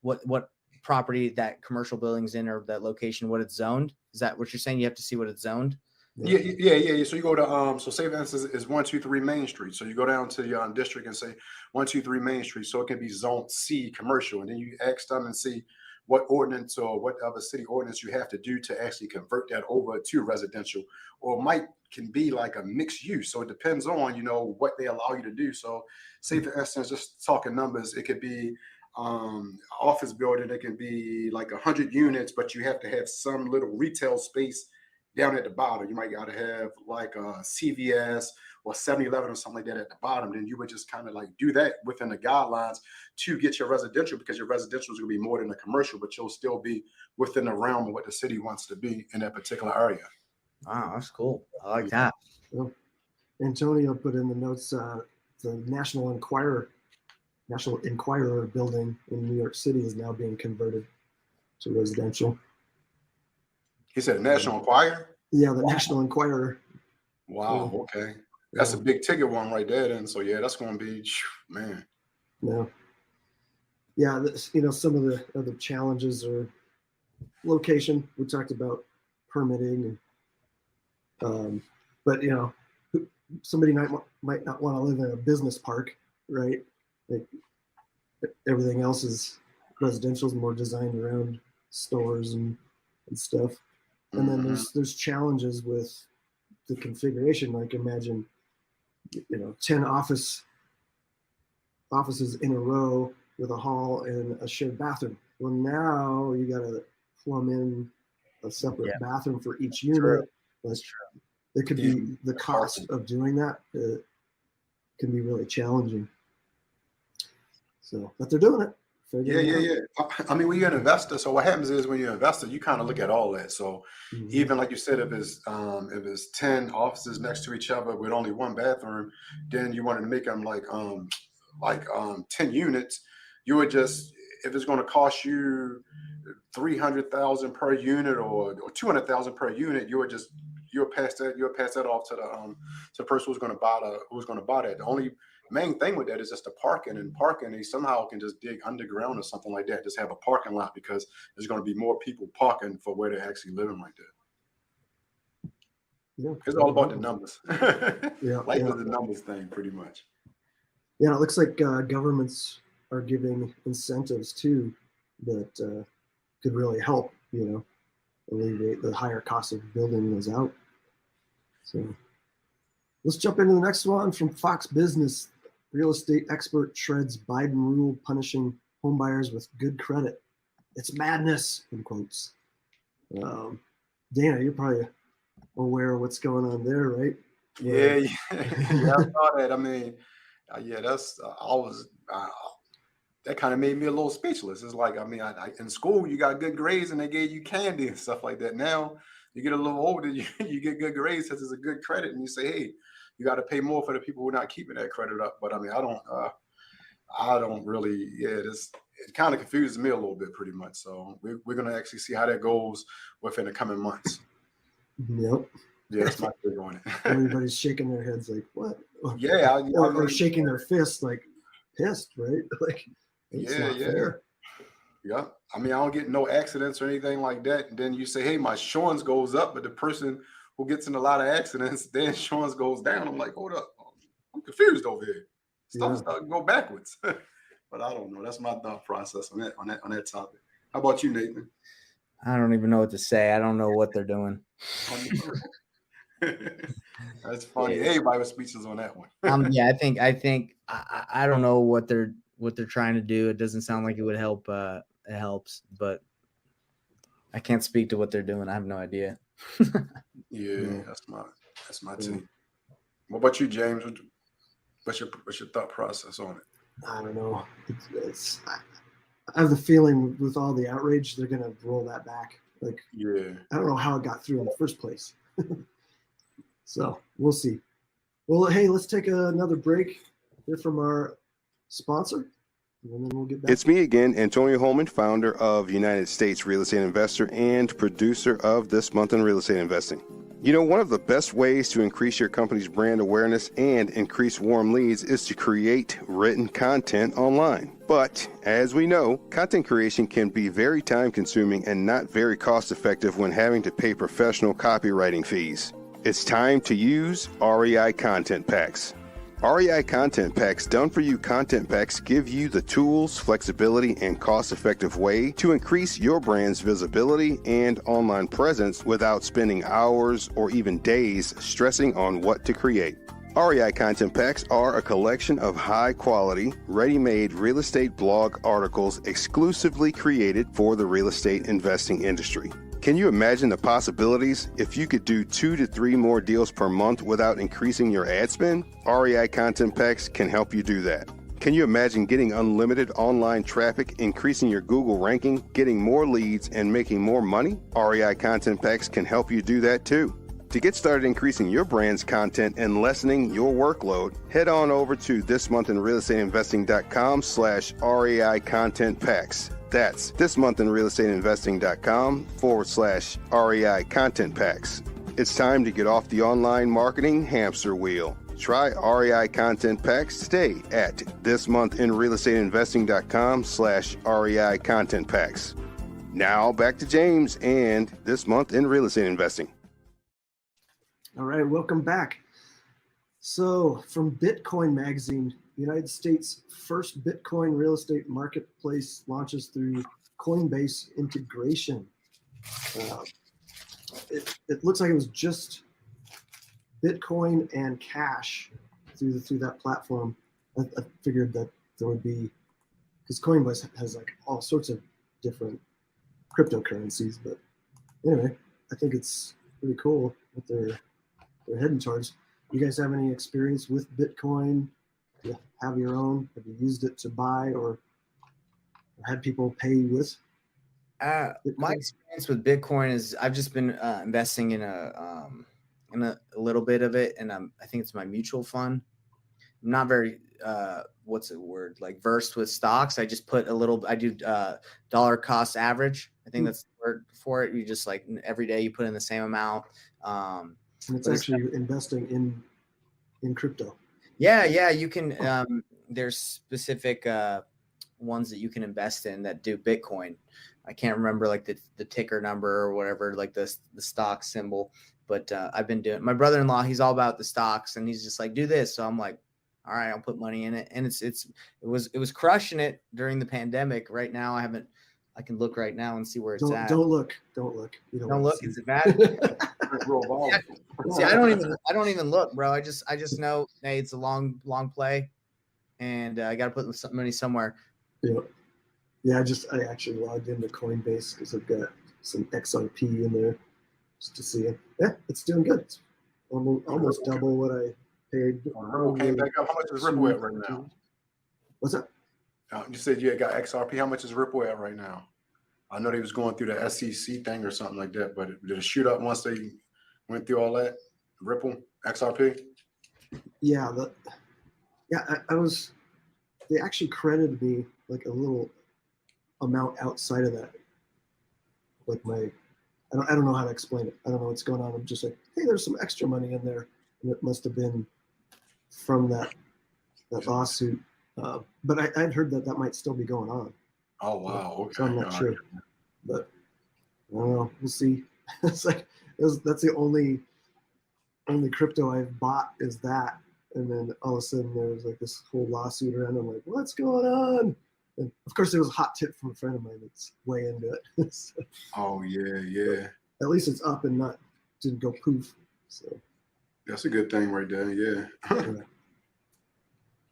Speaker 1: what property that commercial building's in or that location, what it's zoned. Is that what you're saying? You have to see what it's zoned?
Speaker 4: Yeah. So you go to so say for instance is 123 Main Street. So you go down to your district and say 123 Main Street. So it can be zone C commercial, and then you ask them and see what ordinance or what other city ordinance you have to do to actually convert that over to residential, or can be like a mixed use. So it depends on what they allow you to do. So say for instance, just talking numbers, it could be office building. It can be like 100 units, but you have to have some little retail space down at the bottom. You might got to have like a CVS or 7-Eleven or something like that at the bottom. Then you would just kind of like do that within the guidelines to get your residential, because your residential is going to be more than a commercial, but you'll still be within the realm of what the city wants to be in that particular area.
Speaker 1: Wow, that's cool. I like that.
Speaker 3: Well, Antonio put in the notes the National Enquirer building in New York City is now being converted to residential.
Speaker 4: He said National Enquirer?
Speaker 3: Yeah, the National Enquirer.
Speaker 4: Wow, okay. That's a big ticket one right there then. So yeah, that's going to be, man.
Speaker 3: Yeah, some of the other challenges are location. We talked about permitting, and but somebody might not want to live in a business park, right? Like everything else is residential, is more designed around stores and stuff. And then there's challenges with the configuration. Like imagine 10 offices in a row with a hall and a shared bathroom. Well, now you got to plumb in a separate bathroom for each unit. That's true. It could be the cost of doing that. It can be really challenging. So, but they're doing it.
Speaker 4: Yeah. I mean, when you're an investor, so what happens is when you're an investor, you kind of look at all that. So even like you said, if it's 10 offices next to each other with only one bathroom, then you wanted to make them like 10 units. You would just, if it's going to cost you $300,000 per unit or $200,000 per unit, you'll pass that off to the person who's going to buy that. The only main thing with that is just the parking, and they somehow can just dig underground or something like that, just have a parking lot, because there's going to be more people parking for where they're actually living right there. Yeah, it's all about the numbers. Life is the numbers thing, pretty much.
Speaker 3: Yeah, it looks like governments are giving incentives too that could really help, alleviate the higher cost of building those out. So let's jump into the next one from Fox Business. Real estate expert shreds Biden rule punishing homebuyers with good credit. It's madness, in quotes. Dana, you're probably aware of what's going on there, right?
Speaker 4: Yeah, I saw that. I mean, that's that kind of made me a little speechless. It's like, I mean, in school you got good grades and they gave you candy and stuff like that. Now you get a little older, you get good grades because it's a good credit, and you say, hey, you got to pay more for the people who are not keeping that credit up. But I mean, I don't really. It kind of confuses me a little bit, pretty much. So we're gonna actually see how that goes within the coming months.
Speaker 3: Yep.
Speaker 4: Yeah, that's my take on it.
Speaker 3: Everybody's shaking their heads like, what?
Speaker 4: Yeah,
Speaker 3: or shaking their fists like pissed, right? Like, it's not fair.
Speaker 4: Yeah. I mean, I don't get no accidents or anything like that. And then you say, hey, my insurance goes up, but the person who gets in a lot of accidents, their insurance goes down. I'm like, hold up. I'm confused over here. Stuff's starting to go backwards. But I don't know. That's my thought process on that topic. How about you, Nathan?
Speaker 1: I don't even know what to say. I don't know what they're doing.
Speaker 4: That's funny. Everybody was speechless on that one.
Speaker 1: I think I don't know what they're trying to do. It doesn't sound like it would help. It helps, but I can't speak to what they're doing. I have no idea.
Speaker 4: That's my take. What about you, James? What's your thought process on it?
Speaker 3: I don't know. I have the feeling with all the outrage, they're gonna roll that back. Like, I don't know how it got through in the first place. So we'll see. Well, hey, let's take another break here from our sponsor, and then we'll get back.
Speaker 2: It's me again, Antonio Holman, founder of United States Real Estate Investor and producer of This Month in Real Estate Investing. You know, one of the best ways to increase your company's brand awareness and increase warm leads is to create written content online. But as we know, content creation can be very time consuming and not very cost effective when having to pay professional copywriting fees. It's time to use REI Content Packs. REI Content Packs, done-for-you content packs give you the tools, flexibility, and cost-effective way to increase your brand's visibility and online presence without spending hours or even days stressing on what to create. REI Content Packs are a collection of high-quality, ready-made real estate blog articles exclusively created for the real estate investing industry. Can you imagine the possibilities if you could do 2 to 3 more deals per month without increasing your ad spend? REI Content Packs can help you do that. Can you imagine getting unlimited online traffic, increasing your Google ranking, getting more leads, and making more money? REI Content Packs can help you do that too. To get started increasing your brand's content and lessening your workload, head on over to thismonthinrealestateinvesting.com/REI Content Packs. That's thismonthinrealestateinvesting.com/REI Content Packs. It's time to get off the online marketing hamster wheel. Try REI Content Packs today at thismonthinrealestateinvesting.com/REI Content Packs. Now back to James and This Month in Real Estate Investing.
Speaker 3: All right, welcome back. So from Bitcoin Magazine, United States' first Bitcoin real estate marketplace launches through Coinbase integration. It looks like it was just Bitcoin and cash through that platform. I figured that there would be, because Coinbase has like all sorts of different cryptocurrencies, but anyway, I think it's pretty cool what they're heading towards. You guys have any experience with Bitcoin? Do you have your own? Have you used it to buy or had people pay with?
Speaker 1: My experience with Bitcoin is I've just been investing in a little bit of it, and I think it's my mutual fund. I'm not very what's the word, like versed with stocks. I just put a little. I do dollar cost average. I think that's the word for it. You just like every day you put in the same amount.
Speaker 3: And it's actually investing in crypto.
Speaker 1: Yeah, you can. There's specific ones that you can invest in that do Bitcoin. I can't remember like the ticker number or whatever, like the stock symbol. But I've been doing. My brother-in-law, he's all about the stocks, and he's just like, do this. So I'm like, all right, I'll put money in it, and it was crushing it during the pandemic. Right now, I can look right now and see where it's at.
Speaker 3: Don't look. You
Speaker 1: don't look. Is it bad? See, I don't even look, bro. I just know, hey, it's a long play, and I got to put some money somewhere.
Speaker 3: Yeah. I actually logged into Coinbase because I've got some XRP in there just to see it. Yeah, it's doing good. It's almost double what I paid.
Speaker 4: Came back up. How much is Ripple at right now?
Speaker 3: What's that?
Speaker 4: You said you had got XRP. How much is Ripple at right now? I know they was going through the SEC thing or something like that, but did it shoot up once they went through all that? Ripple, XRP?
Speaker 3: Yeah, they actually credited me like a little amount outside of that. Like I don't know how to explain it. I don't know what's going on. I'm just like, hey, there's some extra money in there. And it must have been from that lawsuit. But I'd heard that might still be going on.
Speaker 4: Oh, wow. Okay.
Speaker 3: So I'm not sure. But I don't know. We'll see. It's like, that's the only crypto I've bought is that. And then all of a sudden there was like this whole lawsuit around. I'm like, what's going on? And of course there was a hot tip from a friend of mine that's way into it. So,
Speaker 4: oh yeah.
Speaker 3: At least it's up and didn't go poof. So
Speaker 4: that's a good thing right there. Yeah.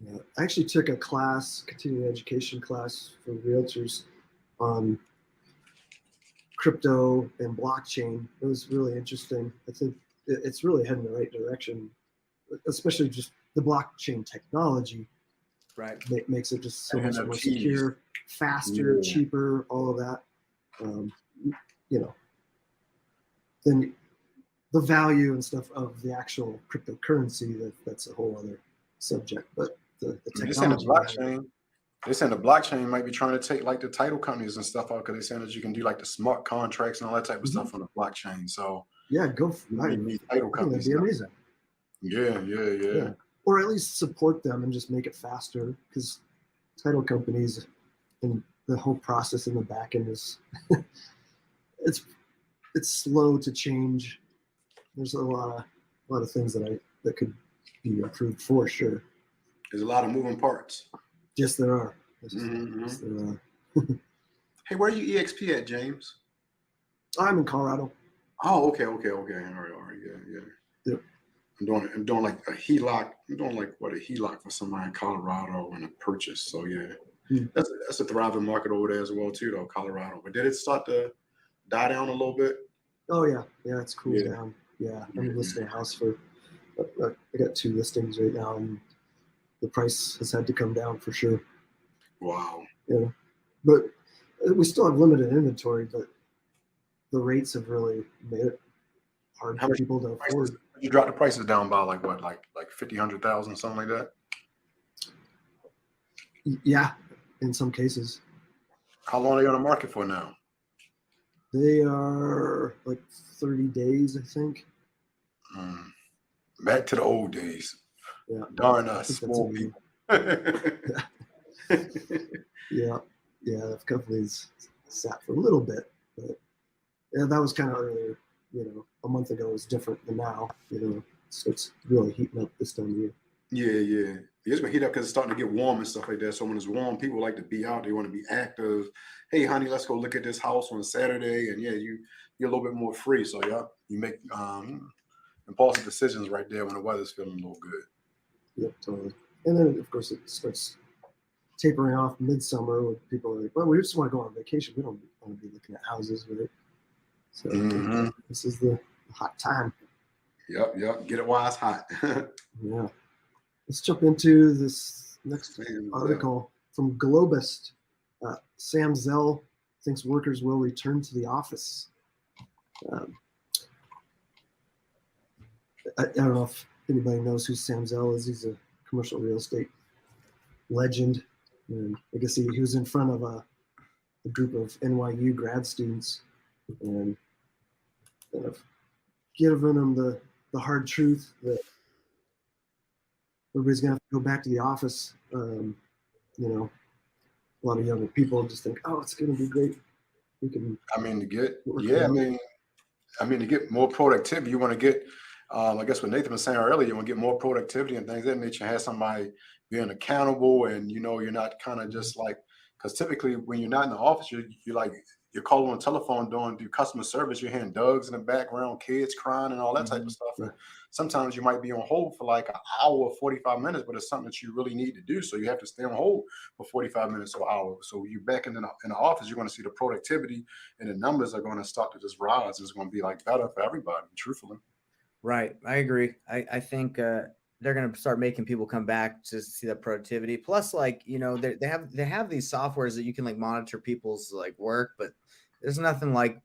Speaker 3: Yeah. I actually took a class, continuing education class for realtors on crypto and blockchain. It was really interesting. I think it's really heading in the right direction, especially just the blockchain technology.
Speaker 1: Right.
Speaker 3: Makes it just so much more secure, faster, cheaper, all of that. Then the value and stuff of the actual cryptocurrency, that's a whole other subject. But the
Speaker 4: They're saying the
Speaker 3: technology,
Speaker 4: blockchain. They're saying the blockchain might be trying to take like the title companies and stuff out because they're saying that you can do like the smart contracts and all that type of stuff on the blockchain. So
Speaker 3: yeah, go for
Speaker 4: you need title
Speaker 3: I think that'd
Speaker 4: companies
Speaker 3: be
Speaker 4: now.
Speaker 3: amazing.
Speaker 4: Yeah.
Speaker 3: Or at least support them and just make it faster, because title companies and the whole process in the back end is it's slow to change. There's a lot of things that could be improved for sure.
Speaker 4: There's a lot of moving parts.
Speaker 3: Yes, there are.
Speaker 4: Mm-hmm.
Speaker 3: Yes, there are.
Speaker 4: Hey, where are you EXP at, James?
Speaker 3: I'm in Colorado.
Speaker 4: Oh, okay. All right. Yeah.
Speaker 3: Yep.
Speaker 4: I'm doing like a HELOC. I'm doing like a HELOC for somebody in Colorado and a purchase. So yeah, that's a thriving market over there as well too, though, Colorado. But did it start to die down a little bit?
Speaker 3: Oh yeah, it's cooled down. Yeah, I'm listing a house for. I got 2 listings right now, and the price has had to come down for sure.
Speaker 4: Wow.
Speaker 3: Yeah, but we still have limited inventory, but the rates have really made it hard for people to afford.
Speaker 4: You dropped the prices down by like what, like 50, 100,000, something like that?
Speaker 3: Yeah, in some cases.
Speaker 4: How long are they on the market for now?
Speaker 3: They are like 30 days, I think.
Speaker 4: Back to the old days.
Speaker 3: Yeah.
Speaker 4: Darn us, small people.
Speaker 3: Yeah, the company's sat for a little bit, but yeah, that was kind of earlier. A month ago was different than now. So it's really heating up this time of year.
Speaker 4: Yeah. It's gonna heat up because it's starting to get warm and stuff like that. So when it's warm, people like to be out. They want to be active. Hey, honey, let's go look at this house on Saturday. And yeah, you're a little bit more free. So yeah, you make impulsive decisions right there when the weather's feeling a little good.
Speaker 3: Yep, totally. And then of course it starts tapering off midsummer when people are like, well, we just want to go on vacation. We don't want to be looking at houses, right? So this is the hot time.
Speaker 4: Yep. Get it while it's hot.
Speaker 3: Yeah. Let's jump into this next article from Globust. Sam Zell thinks workers will return to the office. I don't know if anybody knows who Sam Zell is. He's a commercial real estate legend. And I guess he was in front of a group of NYU grad students and kind of giving them the hard truth that everybody's going to have to go back to the office. A lot of younger people just think, oh, it's going to be great. We can.
Speaker 4: To get more productivity, you want to get. I guess what Nathan was saying earlier, you want to get more productivity and things of that nature. Have somebody being accountable, and you're not kind of just like, because typically when you're not in the office, you're calling on the telephone do customer service. You're hearing dogs in the background, kids crying, and all that type of stuff. And sometimes you might be on hold for like an hour or 45 minutes, but it's something that you really need to do. So you have to stay on hold for 45 minutes or an hour. So you back in the office, you're going to see the productivity and the numbers are going to start to just rise. It's going to be like better for everybody, truthfully.
Speaker 1: Right. I agree. I think they're going to start making people come back to see that productivity. Plus, they have these softwares that you can like monitor people's like work, but there's nothing like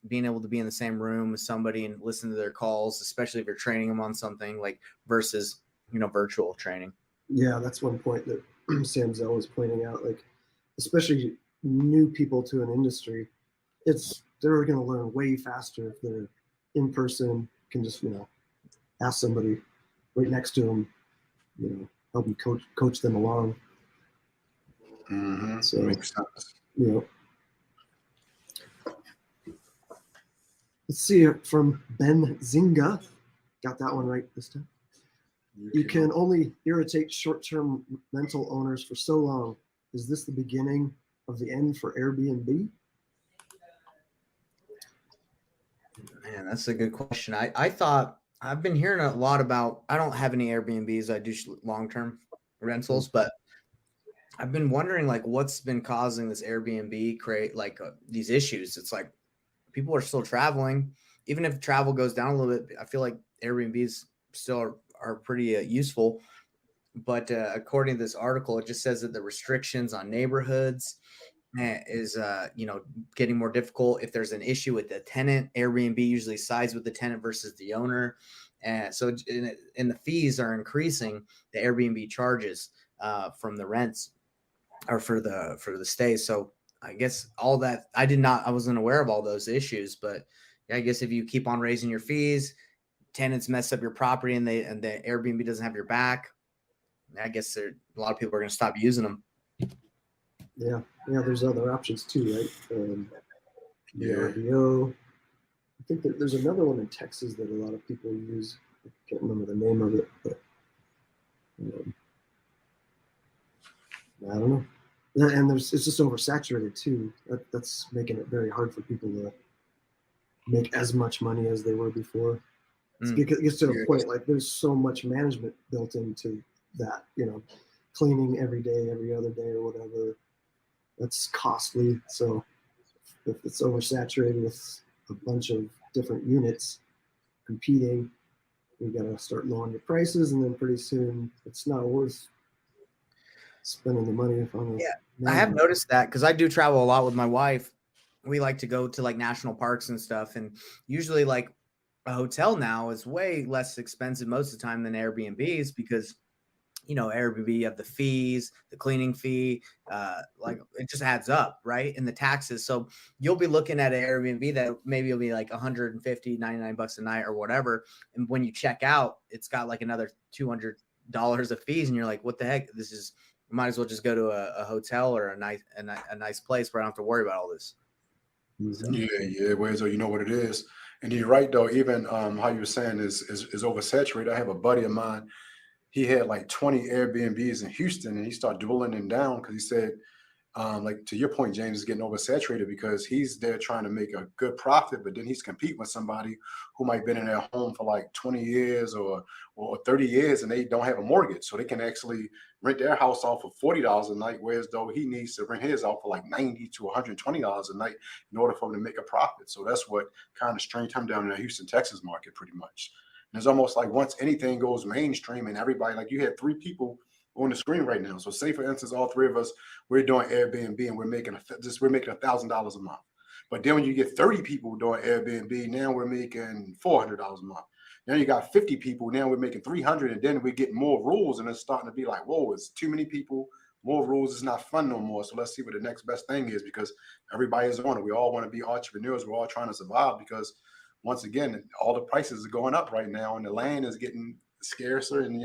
Speaker 1: being able to be in the same room with somebody and listen to their calls, especially if you're training them on something like versus, virtual training.
Speaker 3: Yeah, that's one point that Sam Zell was pointing out, like, especially new people to an industry, they're going to learn way faster if they're in person, can just, ask somebody right next to them, help them coach them along.
Speaker 4: Mm-hmm.
Speaker 3: So,
Speaker 4: makes sense.
Speaker 3: Let's see from Ben Zinga. Got that one right this time. You can only irritate short-term rental owners for so long. Is this the beginning of the end for Airbnb?
Speaker 1: Man, that's a good question. I thought I've been hearing a lot about, I don't have any Airbnbs. I do long-term rentals, but I've been wondering like what's been causing this Airbnb create like these issues. It's like people are still traveling. Even if travel goes down a little bit, I feel like Airbnbs still are pretty useful. But according to this article, it just says that the restrictions on neighborhoods is getting more difficult. If there's an issue with the tenant, Airbnb usually sides with the tenant versus the owner, and so and the fees are increasing. The Airbnb charges from the rents or for the stay. So I guess all that I wasn't aware of all those issues, but I guess if you keep on raising your fees, tenants mess up your property and the Airbnb doesn't have your back, I guess a lot of people are going to stop using them.
Speaker 3: Yeah, there's other options too, right?
Speaker 4: Yeah.
Speaker 3: VRBO. I think there's another one in Texas that a lot of people use. I can't remember the name of it, but I don't know. And it's just oversaturated too. That's making it very hard for people to make as much money as they were before. It gets to a point like there's so much management built into that, cleaning every day, every other day, or whatever. That's costly. So if it's oversaturated with a bunch of different units competing, you got to start lowering your prices, and then pretty soon it's not worth spending the money on.
Speaker 1: I have noticed that because I do travel a lot with my wife. We like to go to like national parks and stuff, and usually like a hotel now is way less expensive most of the time than Airbnbs because Airbnb, you have the fees, the cleaning fee, like it just adds up, right? And the taxes. So you'll be looking at an Airbnb that maybe it'll be like 150, 99 bucks a night or whatever. And when you check out, it's got like another $200 of fees. And you're like, what the heck? Might as well just go to a hotel or a nice place where I don't have to worry about all this.
Speaker 4: So. Yeah. Whereas you know what it is. And you're right though, even how you were saying is oversaturated. I have a buddy of mine. He had like 20 Airbnbs in Houston, and he started dwindling them down because he said, like to your point, James, is getting oversaturated because he's there trying to make a good profit, but then he's competing with somebody who might have been in their home for like 20 years or 30 years, and they don't have a mortgage, so they can actually rent their house off for $40 a night, whereas though he needs to rent his out for like $90 to $120 a night in order for him to make a profit. So that's what kind of strained him down in the Houston, Texas market pretty much. And it's almost like once anything goes mainstream and everybody, like you had 3 people on the screen right now. So say for instance, all 3 of us, we're doing Airbnb and we're making $1,000 a month. But then when you get 30 people doing Airbnb, now we're making $400 a month. Now you got 50 people, now we're making 300, and then we get more rules, and it's starting to be like, whoa, it's too many people, more rules, is not fun no more. So let's see what the next best thing is, because everybody is on it. We all want to be entrepreneurs. We're all trying to survive because once again, all the prices are going up right now, and the land is getting scarcer. And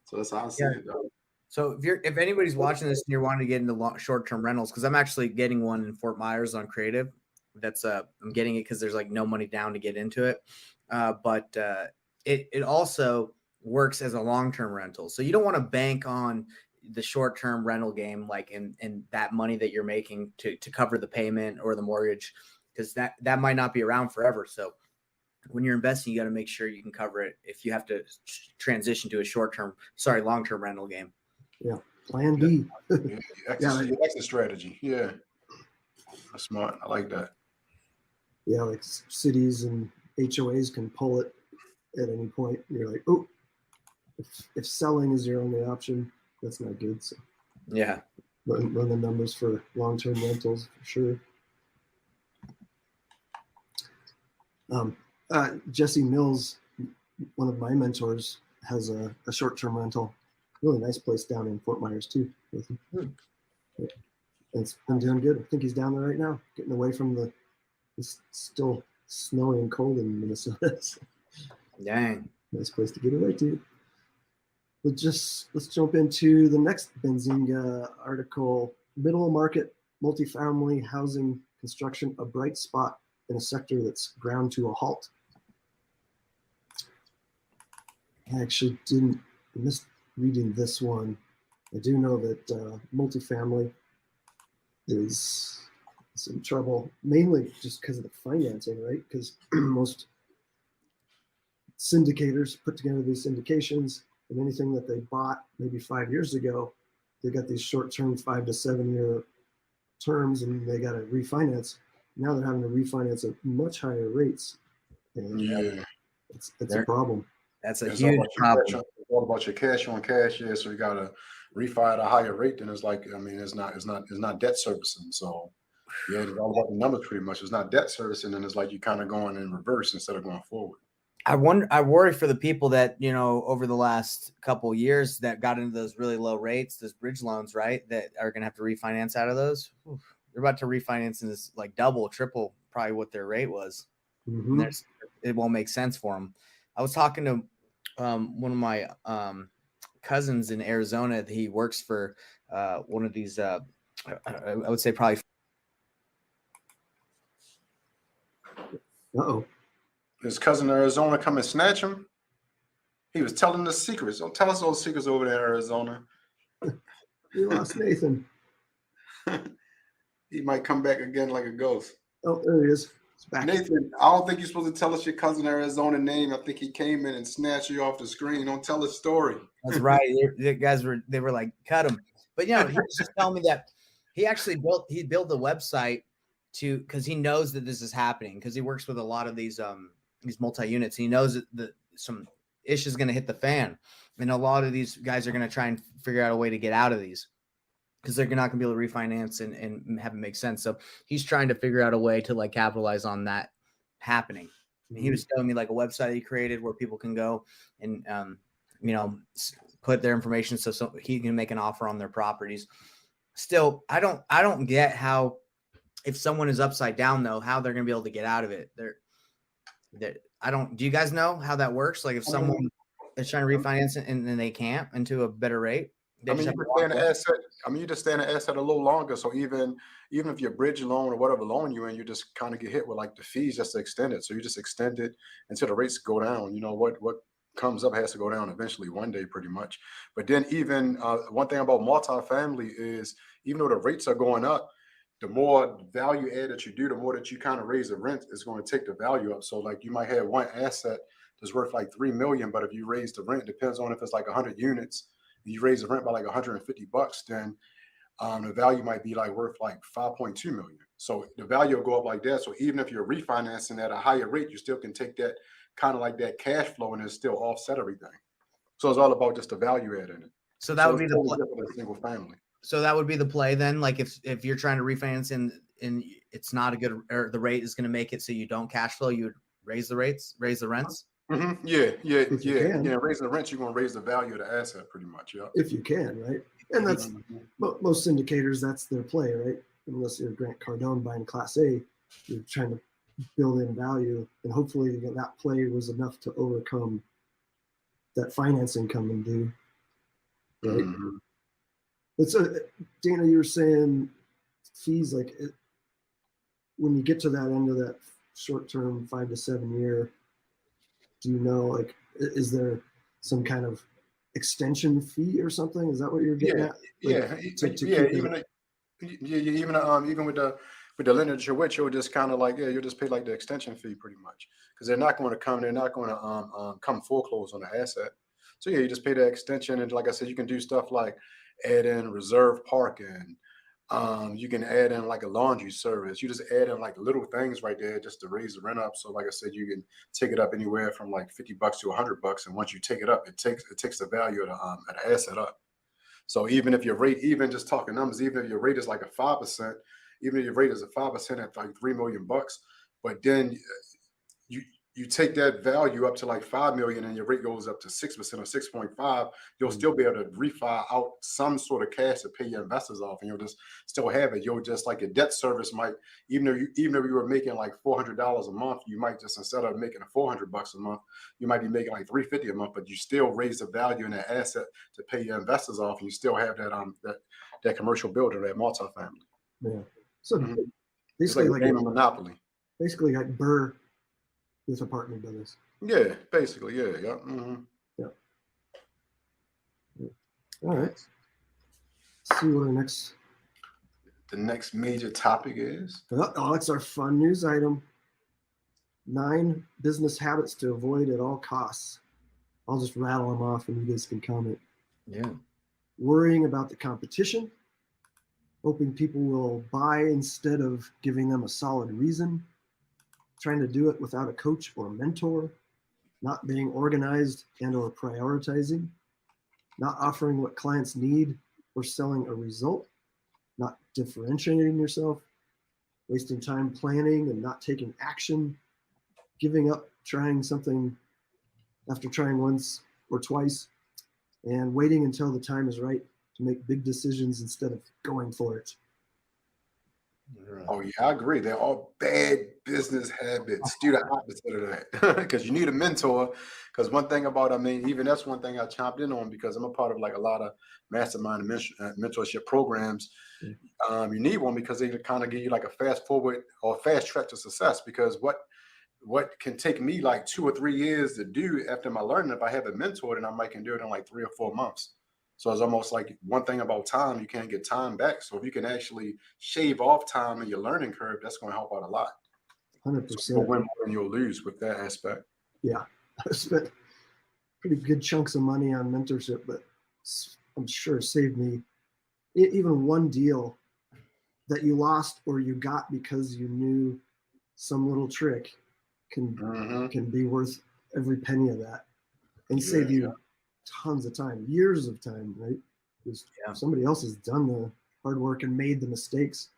Speaker 4: so that's how I see it. Though.
Speaker 1: So if anybody's watching this and you're wanting to get into short-term rentals, because I'm actually getting one in Fort Myers on Creative. That's I'm getting it because there's like no money down to get into it, but it also works as a long-term rental. So you don't want to bank on the short-term rental game, like in that money that you're making to cover the payment or the mortgage, because that might not be around forever. So when you're investing, you got to make sure you can cover it if you have to transition to a long-term rental game.
Speaker 3: Yeah. Plan B.
Speaker 4: Exit strategy. Yeah. That's smart. I like that.
Speaker 3: Yeah. Like cities and HOAs can pull it at any point. And you're like, oh, if selling is your only option, that's not good. So
Speaker 1: yeah.
Speaker 3: Run the numbers for long-term rentals for sure. Jesse Mills, one of my mentors, has a short-term rental, really nice place down in Fort Myers too. And it's been doing good. I think he's down there right now, getting away from it's still snowy and cold in Minnesota. So
Speaker 1: dang,
Speaker 3: nice place to get away to. But let's jump into the next Benzinga article. Middle market multifamily housing construction, a bright spot in a sector that's ground to a halt. I actually missed reading this one. I do know that multifamily is in trouble, mainly just because of the financing, right? Because most syndicators put together these syndications, and anything that they bought maybe 5 years ago, they got these short-term 5 to 7 year terms, and they got to refinance. Now they're having to refinance at much higher rates. And it's a problem.
Speaker 1: That's a huge problem.
Speaker 4: It's all about your cash on cash. Yeah, so you got to refi at a higher rate, then it's like, I mean, it's not debt servicing. So yeah, it's all about the numbers pretty much. It's not debt servicing, and it's like you kind of going in reverse instead of going forward.
Speaker 1: I worry for the people that, over the last couple of years that got into those really low rates, those bridge loans, right, that are going to have to refinance out of those. Oof, they're about to refinance in this like double, triple, probably what their rate was.
Speaker 3: Mm-hmm.
Speaker 1: And it won't make sense for them. I was talking to one of my cousins in Arizona. He works for one of these, I would say probably.
Speaker 3: Uh-oh.
Speaker 4: His cousin in Arizona come and snatch him. He was telling the secrets. Don't tell us those secrets over there in Arizona.
Speaker 3: We lost Nathan.
Speaker 4: He might come back again like a ghost.
Speaker 3: Oh, there he is. It's back.
Speaker 4: Nathan, I don't think you're supposed to tell us your cousin in Arizona name. I think he came in and snatched you off the screen. Don't tell his story.
Speaker 1: That's right. The guys were like, cut him. But he was just telling me that he actually built the website because he knows that this is happening, because he works with a lot of these multi-units. He knows that some issue is going to hit the fan, and a lot of these guys are going to try and figure out a way to get out of these, because they're not going to be able to refinance and have it make sense. So he's trying to figure out a way to like capitalize on that happening. And he was telling me like a website he created where people can go and put their information so he can make an offer on their properties. Still, I don't get how, if someone is upside down though, how they're going to be able to get out of it. Do you guys know how that works? Like if someone is trying to refinance it and then they can't into a better rate,
Speaker 4: you just stay in the asset a little longer. So even if your bridge loan or whatever loan you're in, you just kind of get hit with like the fees just to extend it. So you just extend it until the rates go down. What comes up has to go down eventually one day, pretty much. But then even one thing about multifamily is, even though the rates are going up, the more value add that you do, the more that you kind of raise the rent, is going to take the value up. So like you might have one asset that's worth like $3 million, but if you raise the rent, depends on if it's like 100 units, and you raise the rent by like $150, then the value might be like worth like 5.2 million. So the value will go up like that. So even if you're refinancing at a higher rate, you still can take that kind of like that cash flow and it still offset everything. So it's all about just the value add in it.
Speaker 1: So that would be
Speaker 4: the single family.
Speaker 1: So that would be the play then. Like if you're trying to refinance and it's not a good, or the rate is going to make it so you don't cash flow, you would raise the rents.
Speaker 4: Mm-hmm. Yeah. Raising the rents, you're going to raise the value of the asset pretty much. Yeah.
Speaker 3: If you can, right? And that's most syndicators, that's their play, right? Unless you're Grant Cardone buying Class A, you're trying to build in value, and hopefully that play was enough to overcome that financing coming due, right?
Speaker 4: Mm-hmm.
Speaker 3: But so, Dana, you were saying fees, like when you get to that end of that short-term 5 to 7 year, do you know, like, is there some kind of extension fee or something? Is that what you're getting at?
Speaker 4: Even with the lender that you're with, you'll just kind of like, you'll just pay like the extension fee pretty much, because they're not going to come foreclose on the asset. So you just pay the extension, and like I said, you can do stuff like add in reserve parking. You can add in like a laundry service. You just add in like little things right there just to raise the rent up. So like I said, you can take it up anywhere from like $50 to $100, and once you take it up, it takes the value of the asset up. So even if your rate, even just talking numbers, even if your rate is like a 5%, even if your rate is a 5% at like $3 million, but then you take that value up to like 5 million and your rate goes up to 6% or 6.5, you'll still be able to refi out some sort of cash to pay your investors off, and you'll just still have it. You'll just, like, your debt service might, even if you were making like $400 a month, you might just, instead of making $400 a month, you might be making like $350 a month, but you still raise the value in that asset to pay your investors off, and you still have that commercial building, that multifamily.
Speaker 3: Yeah. So basically,
Speaker 4: like a game of Monopoly.
Speaker 3: Basically, like Burr with apartment buildings.
Speaker 4: Yeah, basically, yeah. Mm-hmm.
Speaker 3: Yeah. All right. Let's see what
Speaker 4: the next major topic is.
Speaker 3: Oh, it's our fun news item. 9 business habits to avoid at all costs. I'll just rattle them off and you guys can comment.
Speaker 1: Yeah.
Speaker 3: Worrying about the competition. Hoping people will buy instead of giving them a solid reason. Trying to do it without a coach or mentor. Not being organized and or prioritizing. not offering what clients need or selling a result, not differentiating yourself, wasting time planning and not taking action, giving up trying something after trying once or twice, and waiting until the time is right to make big decisions instead of going for it.
Speaker 4: Oh yeah, I agree. They're all bad business habits. Do the opposite of that because you need a mentor. Because one thing about, I mean, even that's one thing I chopped in on because I'm a part of like a lot of mastermind and mentorship programs. You need one because they kind of give you like a fast forward or fast track to success. Because what can take me like 2 or 3 years to do after my learning, if I have a mentor, then I might can do it in like 3 or 4 months. So it's almost like one thing about time, you can't get time back. So if you can actually shave off time in your learning curve, that's going to help out a lot.
Speaker 3: 100%.
Speaker 4: So you'll win more than you'll lose with that aspect.
Speaker 3: Yeah, I spent pretty good chunks of money on mentorship, but I'm sure it saved me even one deal that you lost or you got because you knew some little trick can be worth every penny of that and save you tons of time, years of time, right? Because somebody else has done the hard work and made the mistakes.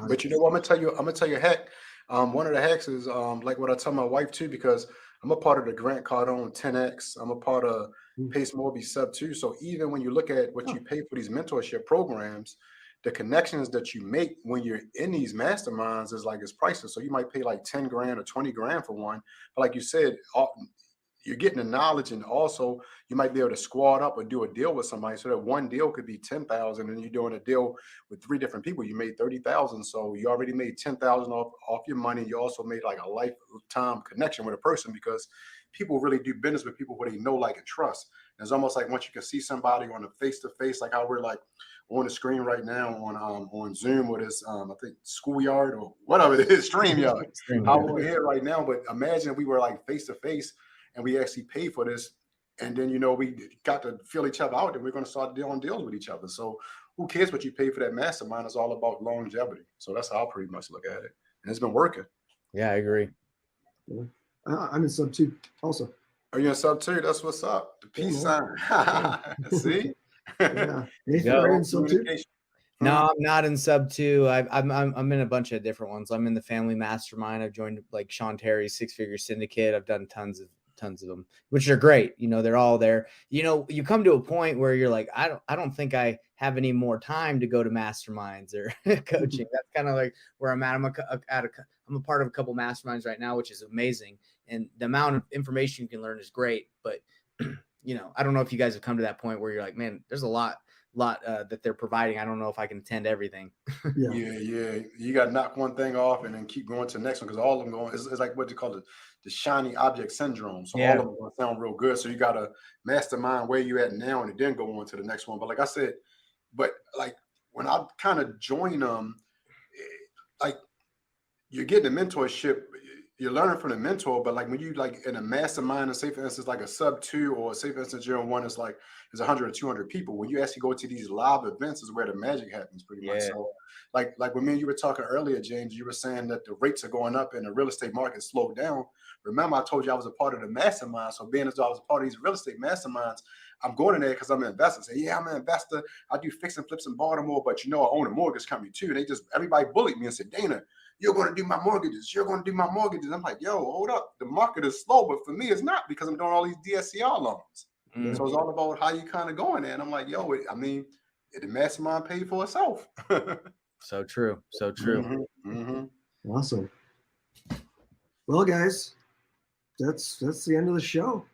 Speaker 4: But you know what, I'm gonna tell you a hack. One of the hacks is like what I tell my wife too, because I'm a part of the Grant Cardone 10X. I'm a part of Pace Morby Sub 2. So even when you look at what you pay for these mentorship programs, the connections that you make when you're in these masterminds is like it's priceless. So you might pay like 10 grand or 20 grand for one. But like you said, you're getting the knowledge, and also you might be able to squad up or do a deal with somebody. So that one deal could be 10,000, and you're doing a deal with 3 different people. You made 30,000, so you already made 10,000 off your money. You also made like a lifetime connection with a person because people really do business with people who they know, like, and trust. And it's almost like once you can see somebody on a face to face, like how we're like on the screen right now on Zoom with this I think Schoolyard or whatever it is, StreamYard. How we're here right now, but imagine if we were like face to face and we actually paid for this, and then we got to feel each other out, and we're going to start doing deals with each other. So who cares what you pay for that mastermind? It's all about longevity. So that's how I pretty much look at it, and it's been working.
Speaker 1: Yeah, I agree.
Speaker 3: Yeah. I'm in sub 2 also.
Speaker 4: Are you in sub 2? That's what's up. The peace sign. See?
Speaker 3: Yeah. Nathan, are you in sub 2?
Speaker 1: No, I'm not in sub 2. I'm in a bunch of different ones. I'm in the family mastermind. I've joined like Sean Terry's 6-figure syndicate. I've done tons of them, which are great. They're all there. You come to a point where you're like, I don't think I have any more time to go to masterminds or coaching. That's kind of like where I'm at. I'm a part of a couple masterminds right now, which is amazing. And the amount of information you can learn is great. But, I don't know if you guys have come to that point where you're like, man, there's a lot that they're providing. I don't know if I can attend everything.
Speaker 4: Yeah. You got to knock one thing off and then keep going to the next one, because all of them going, it's like what they call the shiny object syndrome. So all of them going to sound real good. So you got to mastermind where you at now and then go on to the next one. But like I said, like when I kind of join them, like you're getting a mentorship, you're learning from the mentor, but like when you like in a mastermind, and say for instance like a sub 2, or say for instance you're in one, it's like there's 100 or 200 people. When you actually go to these live events is where the magic happens pretty much. So like when me and you were talking earlier, James, you were saying that the rates are going up and the real estate market slowed down. Remember, I told you I was a part of the mastermind. So being as though I was a part of these real estate masterminds, I'm going in there because I'm an investor. Say, yeah, I'm an investor. I do fix and flips in Baltimore, but I own a mortgage company too. And everybody bullied me and said, Dana, you're going to do my mortgages. You're going to do my mortgages. I'm like, yo, hold up. The market is slow, but for me, it's not, because I'm doing all these DSCR loans. So it's all about how you kind of going there. And I'm like, yo, the mastermind paid for itself.
Speaker 1: So true. So true.
Speaker 3: Awesome. Well, guys, that's the end of the show.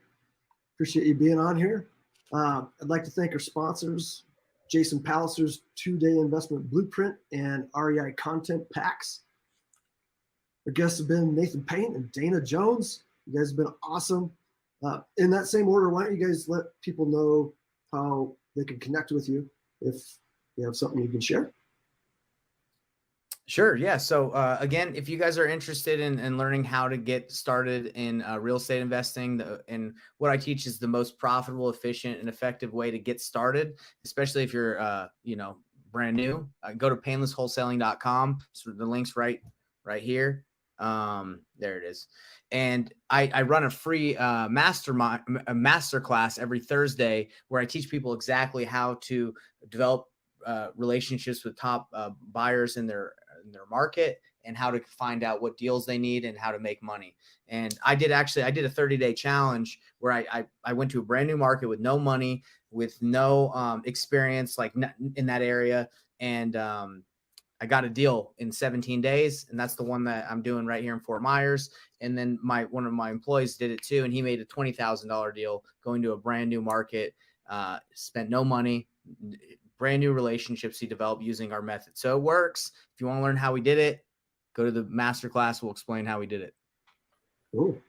Speaker 3: Appreciate you being on here. I'd like to thank our sponsors, Jason Palliser's 2-day investment blueprint and REI content packs. Our guests have been Nathan Payne and Dana Jones. You guys have been awesome. In that same order, why don't you guys let people know how they can connect with you if you have something you can share?
Speaker 1: Sure. Yeah. So again, if you guys are interested in learning how to get started in real estate investing, and what I teach is the most profitable, efficient, and effective way to get started, especially if you're brand new, go to painlesswholesaling.com. So the link's right here. There it is. And I run a free master class every Thursday where I teach people exactly how to develop relationships with top buyers in their market, and how to find out what deals they need and how to make money. And I did a 30-day challenge where I went to a brand new market with no money, with no experience like in that area. And I got a deal in 17 days, and that's the one that I'm doing right here in Fort Myers. And then one of my employees did it too, and he made a $20,000 deal going to a brand new market, spent no money, brand new relationships he developed using our method. So it works. If you want to learn how we did it, go to the masterclass. We'll explain how we did it.
Speaker 3: Ooh.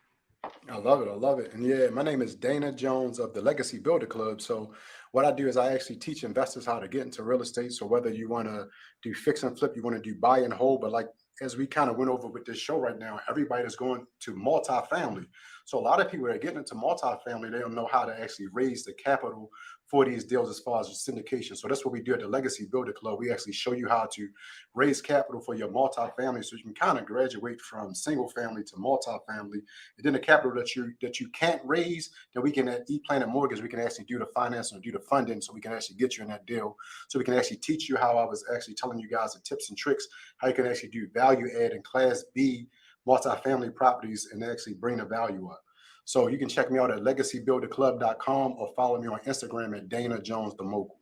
Speaker 4: I love it. I love it. And yeah, my name is Dana Jones of the Legacy Builder Club. So what I do is I actually teach investors how to get into real estate. So whether you want to do fix and flip, you want to do buy and hold, but like as we kind of went over with this show right now, everybody is going to multifamily. So a lot of people that are getting into multifamily, they don't know how to actually raise the capital for these deals as far as syndication. So that's what we do at the Legacy Builder Club. We actually show you how to raise capital for your multifamily, so you can kind of graduate from single family to multifamily. And then the capital that you can't raise, then we can at ePlanet Mortgage, we can actually do the financing or do the funding, so we can actually get you in that deal. So we can actually teach you how I was actually telling you guys the tips and tricks, how you can actually do value add in Class B multifamily properties and actually bring the value up. So you can check me out at legacybuilderclub.com or follow me on Instagram at Dana Jones the Mogul.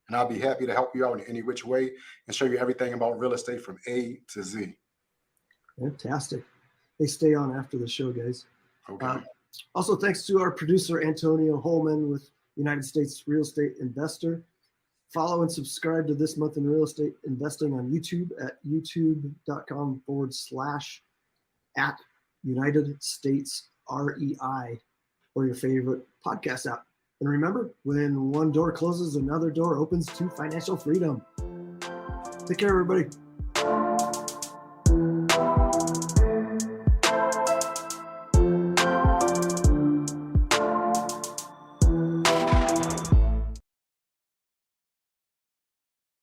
Speaker 4: And I'll be happy to help you out in any which way and show you everything about real estate from A to Z.
Speaker 3: Fantastic. They stay on after the show, guys.
Speaker 4: Okay.
Speaker 3: Also, thanks to our producer, Antonio Holman with United States Real Estate Investor. Follow and subscribe to This Month in Real Estate Investing on YouTube at youtube.com/@United States REI or your favorite podcast app. And remember, when one door closes, another door opens to financial freedom. Take care, everybody.